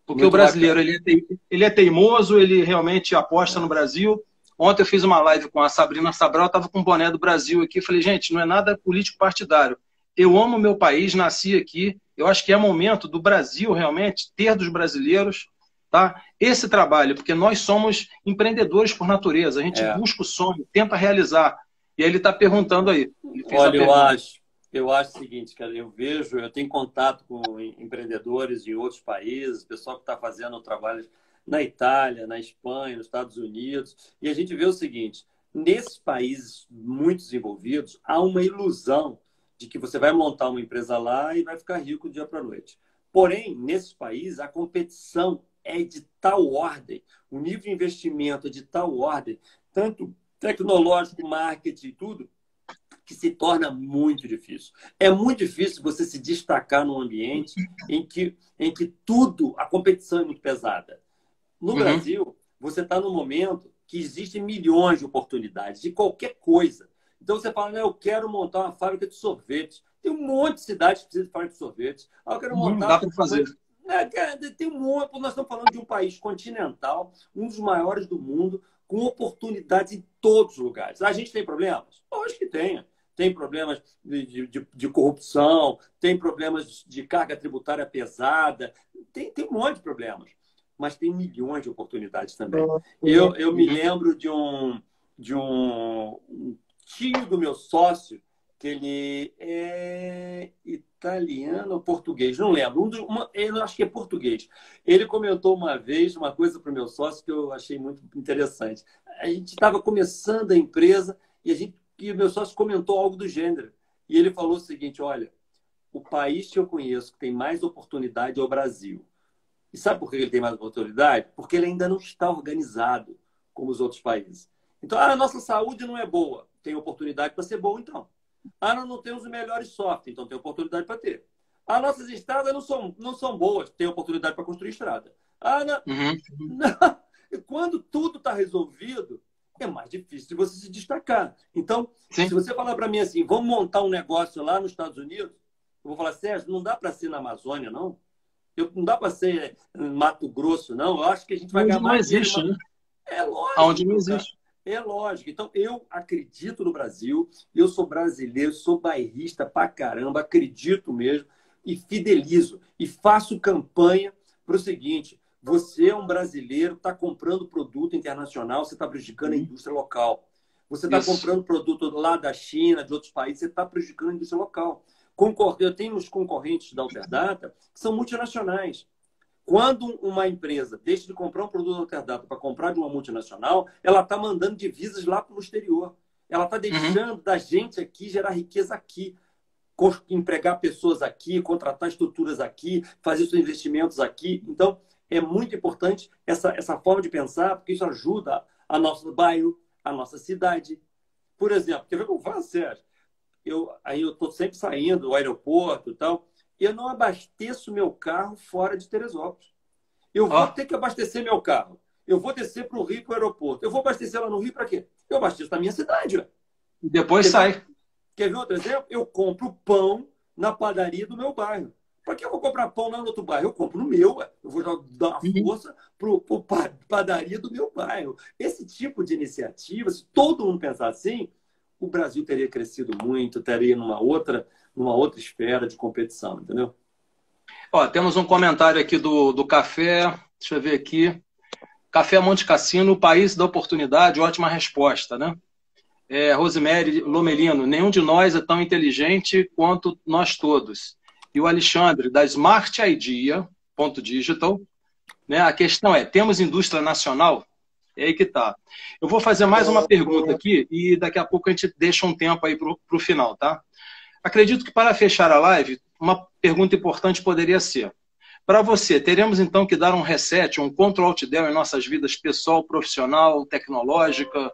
Porque muito o brasileiro ele é teimoso, ele realmente aposta no Brasil. Ontem eu fiz uma live com a Sabrina Sabral, eu estava com o boné do Brasil aqui, falei, gente, não é nada político partidário. Eu amo meu país, nasci aqui, eu acho que é momento do Brasil realmente ter dos brasileiros, tá? Esse trabalho, porque nós somos empreendedores por natureza, a gente busca o sonho, tenta realizar. E aí ele está perguntando aí. Olha, eu acho o seguinte, cara, eu tenho contato com empreendedores de outros países, pessoal que está fazendo trabalho na Itália, na Espanha, nos Estados Unidos, e a gente vê o seguinte, nesses países muito desenvolvidos, há uma ilusão de que você vai montar uma empresa lá e vai ficar rico do dia para a noite. Porém, nesses países, a competição é de tal ordem, o nível de investimento é de tal ordem, tanto tecnológico, marketing e tudo, que se torna muito difícil. É muito difícil você se destacar num ambiente em que tudo, a competição é muito pesada. No Brasil, você está num momento que existem milhões de oportunidades de qualquer coisa. Então você fala, eu quero montar uma fábrica de sorvetes. Tem um monte de cidades que precisam de fábrica de sorvetes. Eu quero montar. Dá para fazer. Tem um monte, nós estamos falando de um país continental, um dos maiores do mundo, com oportunidades em todos os lugares. A gente tem problemas? Lógico que tem. Tem problemas de corrupção, tem problemas de carga tributária pesada, tem um monte de problemas. Mas tem milhões de oportunidades também. Eu me lembro de um tio do meu sócio, que ele é italiano ou português, não lembro. Eu acho que é português. Ele comentou uma vez uma coisa para o meu sócio que eu achei muito interessante. A gente estava começando a empresa e o meu sócio comentou algo do gênero. E ele falou o seguinte, olha, o país que eu conheço que tem mais oportunidade é o Brasil. E sabe por que ele tem mais oportunidade? Porque ele ainda não está organizado como os outros países. Então, a nossa saúde não é boa. Tem oportunidade para ser boa, então. Nós não temos os melhores softwares, então tem oportunidade para ter. As nossas estradas não são boas, tem oportunidade para construir estrada. Quando tudo está resolvido, é mais difícil de você se destacar. Então, Sim. se você falar para mim assim, vamos montar um negócio lá nos Estados Unidos, eu vou falar, Sérgio, não dá para ser na Amazônia, não. Não dá para ser em Mato Grosso, não. Eu acho que a gente vai ganhar mais dinheiro. Não existe, né? É lógico. Onde não existe. É lógico. Então, eu acredito no Brasil, eu sou brasileiro, sou bairrista pra caramba, acredito mesmo, e fidelizo. E faço campanha para o seguinte, você é um brasileiro, está comprando produto internacional, você está prejudicando a indústria local. Você está comprando produto lá da China, de outros países, você está prejudicando a indústria local. Eu tenho os concorrentes da Alterdata que são multinacionais. Quando uma empresa deixa de comprar um produto da Alterdata para comprar de uma multinacional, ela está mandando divisas lá para o exterior. Ela está deixando da gente aqui gerar riqueza aqui, empregar pessoas aqui, contratar estruturas aqui, fazer seus investimentos aqui. Então, é muito importante essa forma de pensar, porque isso ajuda a nosso bairro, a nossa cidade. Por exemplo, quer ver como eu faço, Sérgio? Eu estou sempre saindo do aeroporto e tal, eu não abasteço meu carro fora de Teresópolis. Eu vou ter que abastecer meu carro. Eu vou descer para o Rio, para o aeroporto. Eu vou abastecer lá no Rio para quê? Eu abasteço na minha cidade. Ué. E depois sai. Quer ver outro exemplo? Eu compro pão na padaria do meu bairro. Para que eu vou comprar pão lá no outro bairro? Eu compro no meu. Ué. Eu vou dar força para a padaria do meu bairro. Esse tipo de iniciativa, se todo mundo pensar assim, o Brasil teria crescido muito, estaria numa outra esfera de competição, entendeu? Temos um comentário aqui do Café, deixa eu ver aqui. Café Monte Cassino, o país da oportunidade, ótima resposta, né? Rosemary Lomelino, nenhum de nós é tão inteligente quanto nós todos. E o Alexandre, da Smart Idea, .digital, né? A questão é, temos indústria nacional? É aí que tá. Eu vou fazer mais uma pergunta aqui e daqui a pouco a gente deixa um tempo aí para o final, tá? Acredito que para fechar a live, uma pergunta importante poderia ser, para você, teremos então que dar um reset, um Ctrl-Alt-Del em nossas vidas pessoal, profissional, tecnológica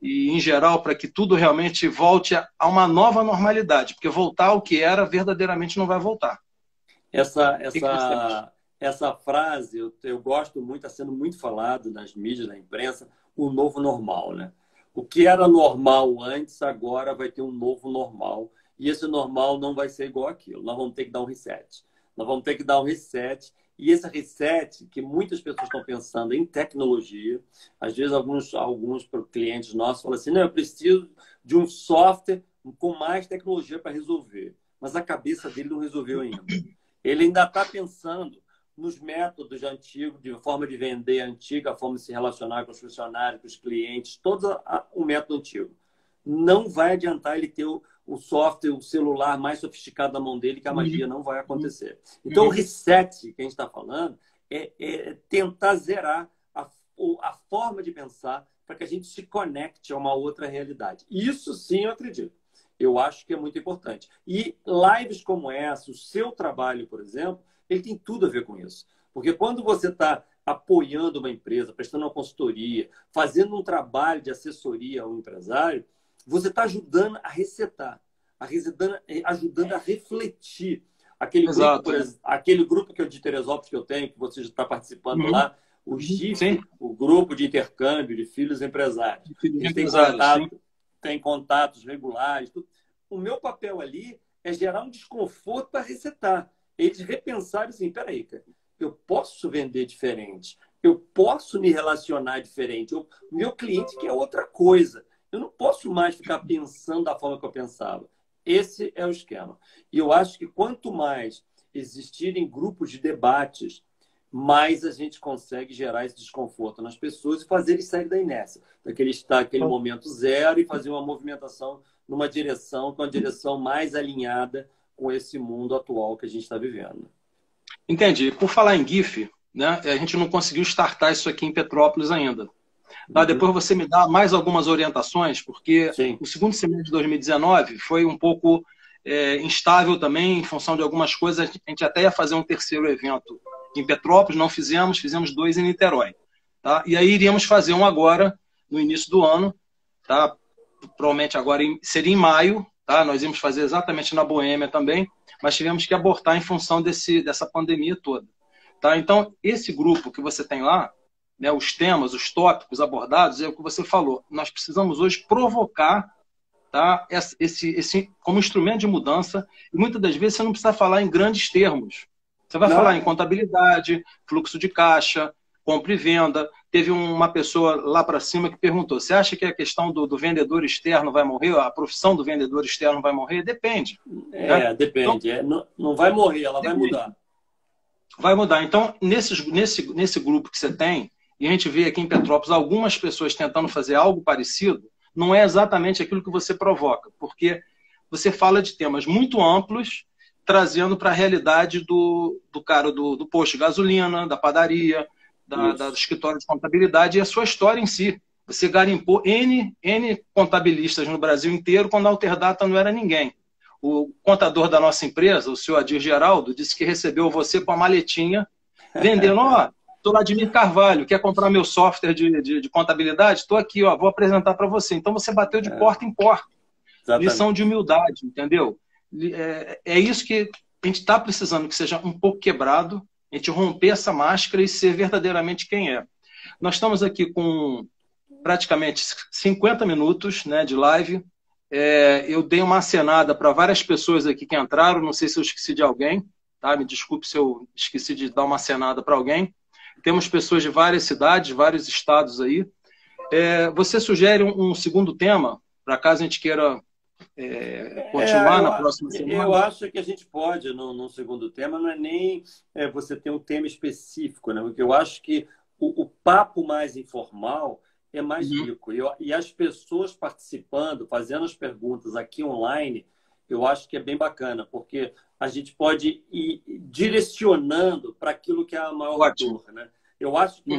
e em geral, para que tudo realmente volte a uma nova normalidade, porque voltar ao que era verdadeiramente não vai voltar. Essa frase, eu gosto muito, está sendo muito falado nas mídias, na imprensa, o novo normal, né? O que era normal antes, agora vai ter um novo normal. E esse normal não vai ser igual àquilo. Nós vamos ter que dar um reset. Nós vamos ter que dar um reset. E esse reset, que muitas pessoas estão pensando em tecnologia, às vezes alguns clientes nossos falam assim, não, eu preciso de um software com mais tecnologia para resolver. Mas a cabeça dele não resolveu ainda. Ele ainda está pensando nos métodos antigos, de forma de vender antiga, a forma de se relacionar com os funcionários, com os clientes, todo o método antigo. Não vai adiantar ele ter o software, o celular mais sofisticado na mão dele, que a magia não vai acontecer. Então, o reset que a gente está falando é tentar zerar a forma de pensar para que a gente se conecte a uma outra realidade. Isso sim eu acredito. Eu acho que é muito importante. E lives como essa, o seu trabalho, por exemplo, ele tem tudo a ver com isso. Porque quando você está apoiando uma empresa, prestando uma consultoria, fazendo um trabalho de assessoria ao empresário, você está ajudando a resetar, ajudando a refletir. Aquele grupo que eu de Teresópolis que eu tenho, que você já está participando lá, o GIF, o grupo de intercâmbio de filhos empresários. Eles têm contatos regulares. Tudo. O meu papel ali é gerar um desconforto para resetar. Eles repensarem assim, peraí, cara, eu posso vender diferente, eu posso me relacionar diferente. Meu cliente quer outra coisa. Eu não posso mais ficar pensando da forma que eu pensava. Esse é o esquema. E eu acho que quanto mais existirem grupos de debates, mais a gente consegue gerar esse desconforto nas pessoas e fazer eles saírem da inércia, daquele estar aquele momento zero e fazer uma movimentação numa direção, com a direção mais alinhada com esse mundo atual que a gente está vivendo. Entendi. Por falar em GIF, né, a gente não conseguiu startar isso aqui em Petrópolis ainda. Tá? Depois você me dá mais algumas orientações, porque Sim. o segundo semestre de 2019 foi um pouco instável também, em função de algumas coisas. A gente até ia fazer um terceiro evento em Petrópolis, não fizemos, fizemos 2 em Niterói. Tá? E aí iríamos fazer um agora, no início do ano, tá? Provavelmente agora seria em maio, tá? Nós íamos fazer exatamente na Boêmia também, mas tivemos que abortar em função dessa pandemia toda. Tá? Então, esse grupo que você tem lá, né, os temas, os tópicos abordados, é o que você falou. Nós precisamos hoje provocar, tá, esse como instrumento de mudança, e muitas das vezes você não precisa falar em grandes termos. Você vai falar em contabilidade, fluxo de caixa, compra e venda. Teve uma pessoa lá para cima que perguntou, você acha que a questão do vendedor externo vai morrer? A profissão do vendedor externo vai morrer? Depende. Né? Depende. Então, não vai morrer, ela vai mudar. Vai mudar. Então, nesse grupo que você tem, e a gente vê aqui em Petrópolis algumas pessoas tentando fazer algo parecido, não é exatamente aquilo que você provoca, porque você fala de temas muito amplos, trazendo para a realidade do cara do posto de gasolina, da padaria, do escritório de contabilidade e a sua história em si. Você garimpou N contabilistas no Brasil inteiro quando a Alterdata não era ninguém. O contador da nossa empresa, o senhor Adir Geraldo, disse que recebeu você com a maletinha, vendendo, sou Vladimir Carvalho, quer comprar meu software de contabilidade? Estou aqui, vou apresentar para você. Então você bateu de porta em porta. Exatamente. Lição de humildade, entendeu? É isso que a gente está precisando, que seja um pouco quebrado, a gente romper essa máscara e ser verdadeiramente quem é. Nós estamos aqui com praticamente 50 minutos, né, de live. Eu dei uma acenada para várias pessoas aqui que entraram, não sei se eu esqueci de alguém, tá? Me desculpe se eu esqueci de dar uma acenada para alguém. Temos pessoas de várias cidades, vários estados aí. Você sugere um segundo tema, para caso a gente queira continuar na próxima semana? Eu acho que a gente pode, no segundo tema, não é nem você ter um tema específico, né? Porque eu acho que o papo mais informal é mais rico. E as pessoas participando, fazendo as perguntas aqui online, eu acho que é bem bacana, porque a gente pode ir direcionando para aquilo que é a maior dor, né? Eu acho que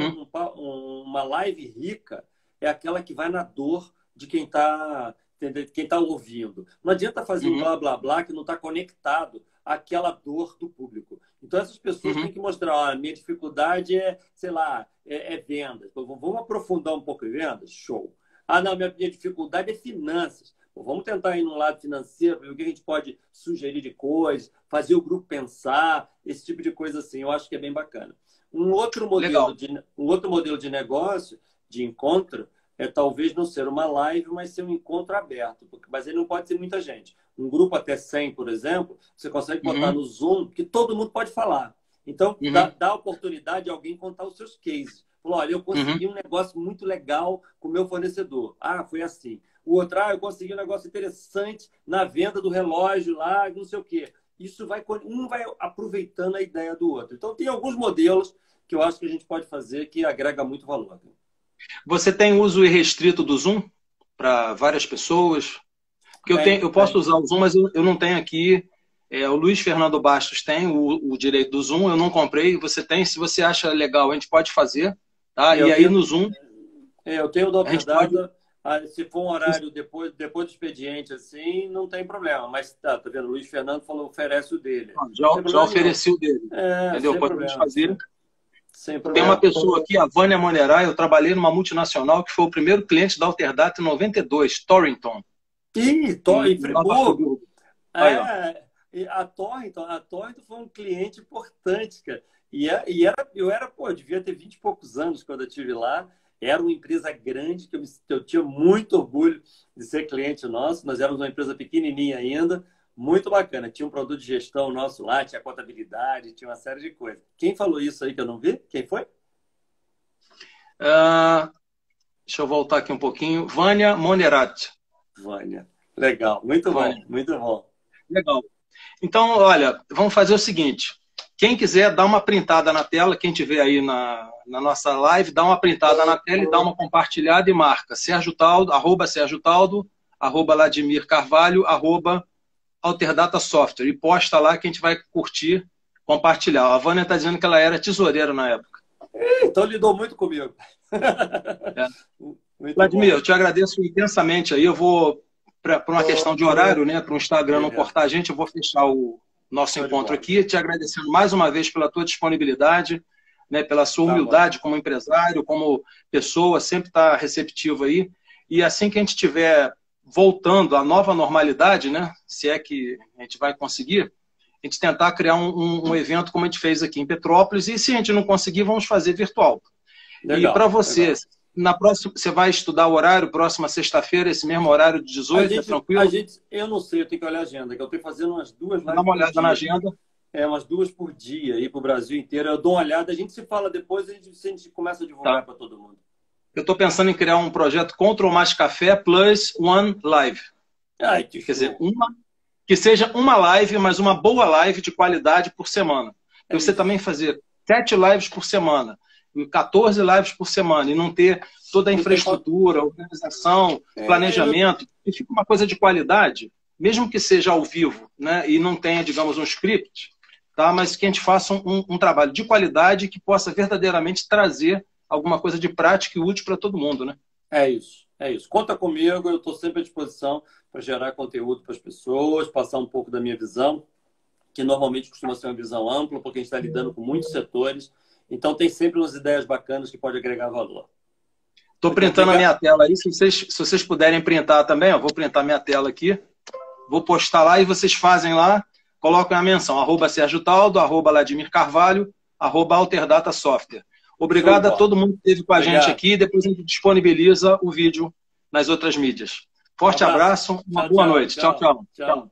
uma live rica é aquela que vai na dor de quem está ouvindo. Não adianta fazer um blá, blá, blá que não está conectado àquela dor do público. Então, essas pessoas têm que mostrar, minha dificuldade sei lá, vendas. Vamos aprofundar um pouco em vendas? Show. Não, minha dificuldade é finanças. Vamos tentar ir no lado financeiro, ver o que a gente pode sugerir de coisas, fazer o grupo pensar, esse tipo de coisa assim. Eu acho que é bem bacana. Um outro modelo de negócio, de encontro, talvez não ser uma live, mas ser um encontro aberto. Mas ele não pode ser muita gente. Um grupo até 100, por exemplo, você consegue botar no Zoom, que todo mundo pode falar. Então, dá a oportunidade de alguém contar os seus cases. Falou, olha, eu consegui um negócio muito legal com o meu fornecedor. Foi assim. O outro, eu consegui um negócio interessante na venda do relógio lá, não sei o quê. Isso um vai aproveitando a ideia do outro. Então, tem alguns modelos que eu acho que a gente pode fazer que agrega muito valor. Você tem uso irrestrito do Zoom para várias pessoas? Porque eu posso usar o Zoom, mas eu não tenho aqui. O Luiz Fernando Bastos tem o direito do Zoom, eu não comprei. Você tem, se você acha legal, a gente pode fazer. Tá? E aí no Zoom... eu tenho da Alterdata. Se for um horário depois do expediente, assim, não tem problema. Mas tá vendo? O Luiz Fernando falou, oferece o dele. Já ofereci o dele. Entendeu? Podemos fazer. Tem uma pessoa aqui, a Vânia Monerai, eu trabalhei numa multinacional que foi o primeiro cliente da Alterdata em 92, Torrington. Em Friburgo. A Torrington foi um cliente importante, cara. Eu devia ter 20 e poucos anos quando eu estive lá. Era uma empresa grande, que eu tinha muito orgulho de ser cliente nosso. Nós éramos uma empresa pequenininha ainda, Muito bacana. Tinha um produto de gestão nosso lá, tinha contabilidade, tinha uma série de coisas. Quem falou isso aí que eu não vi? Quem foi? Deixa eu voltar aqui um pouquinho. Vânia Monerati. Vânia. Legal. Muito Vânia. bom. Muito bom. Legal. Então, olha, vamos fazer o seguinte. Quem quiser, dá uma printada na tela. Quem tiver aí na nossa live, dá uma printada na tela e dá uma compartilhada e marca Sérgio Taldo, @Sérgio Taldo, @Vladimir Carvalho, @Alterdata Software. E posta lá que a gente vai curtir, compartilhar. A Vânia está dizendo que ela era tesoureira na época. Então lidou muito comigo. Muito Vladimir, eu te agradeço intensamente aí. Eu vou, para uma questão de horário, né, para o Instagram não cortar a gente, eu vou fechar o nosso encontro aqui, te agradecendo mais uma vez pela tua disponibilidade, né, pela sua humildade como empresário, como pessoa, sempre está receptivo aí. E assim que a gente estiver voltando à nova normalidade, né, se é que a gente vai conseguir, a gente tentar criar um evento como a gente fez aqui em Petrópolis, e se a gente não conseguir, vamos fazer virtual. Legal, e para você, na próxima, você vai estudar o horário, próxima sexta-feira, esse mesmo horário de 18, é tranquilo? Eu não sei, eu tenho que olhar a agenda, que eu estou fazendo umas 2 lives. Dá uma olhada na agenda. Umas 2 por dia, aí para o Brasil inteiro. Eu dou uma olhada, a gente se fala depois, a gente começa a divulgar para todo mundo. Eu estou pensando em criar um projeto Control Mais Café plus One Live. Ai, que Quer dizer, que seja uma live, mas uma boa live de qualidade por semana. E você também fazer 7 lives por semana, 14 lives por semana, e não ter toda a infraestrutura, organização, planejamento, e fica uma coisa de qualidade, mesmo que seja ao vivo, né, e não tenha, digamos, um script, tá, mas que a gente faça um trabalho de qualidade que possa verdadeiramente trazer alguma coisa de prática e útil para todo mundo, né? É isso. Conta comigo, eu estou sempre à disposição para gerar conteúdo para as pessoas, passar um pouco da minha visão, que normalmente costuma ser uma visão ampla, porque a gente está lidando com muitos setores. Então, tem sempre umas ideias bacanas que podem agregar valor. Estou printando a minha tela aí. Se vocês puderem printar também, eu vou printar minha tela aqui. Vou postar lá e vocês fazem lá, colocam a menção, @Sérgio Taldo, @Vladimir Carvalho, @Alterdata Software. Obrigado a todo mundo que esteve com a gente aqui. Depois a gente disponibiliza o vídeo nas outras mídias. Forte abraço, uma boa noite. Tchau, tchau.